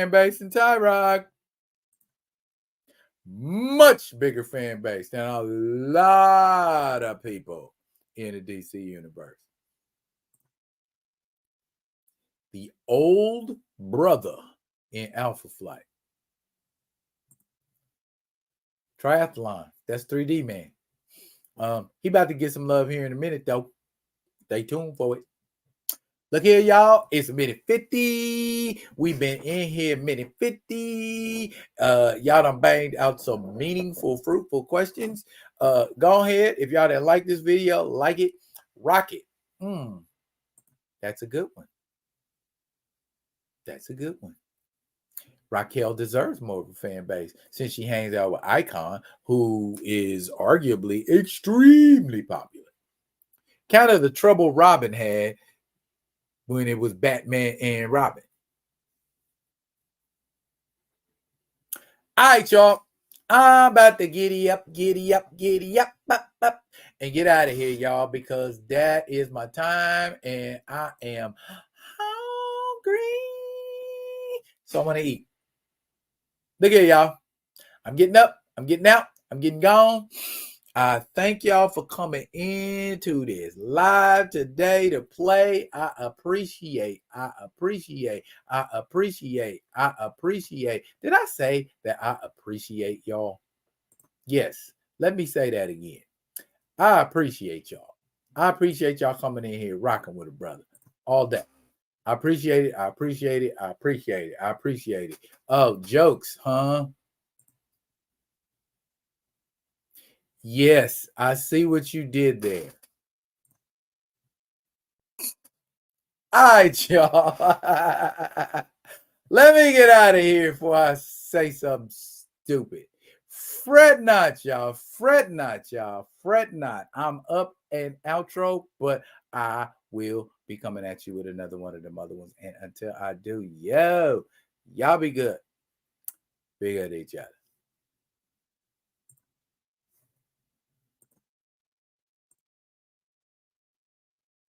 [SPEAKER 1] base than Tyrock. Much bigger fan base than a lot of people in the DC universe. The old brother in Alpha Flight. Triathlon. That's 3D man. He about to get some love here in a minute, though. Stay tuned for it. Look here, y'all. It's minute 50. We've been in here minute 50. Y'all done banged out some meaningful, fruitful questions. Go ahead. If y'all didn't like this video, like it, rock it. That's a good one. That's a good one. Raquel deserves more of a fan base since she hangs out with Icon, who is arguably extremely popular. Kind of the trouble Robin had when it was Batman and Robin. All right, y'all. I'm about to giddy up, and get out of here, y'all, because that is my time, and I am hungry. So I'm going to eat. Look here, y'all. I'm getting up. I'm getting out. I'm getting gone. I thank y'all for coming into this live today to play. I appreciate. Did I say that I appreciate y'all? Yes. Let me say that again. I appreciate y'all. I appreciate y'all coming in here rocking with a brother all day. I appreciate it. I appreciate it. I appreciate it. I appreciate it. Oh, jokes, huh? Yes, I see what you did there. All right, y'all. Let me get out of here before I say something stupid. Fret not, y'all. Fret not, y'all. Fret not. I'm up and outro, but I will be coming at you with another one of them other ones. And until I do, y'all be good. Be good to each other.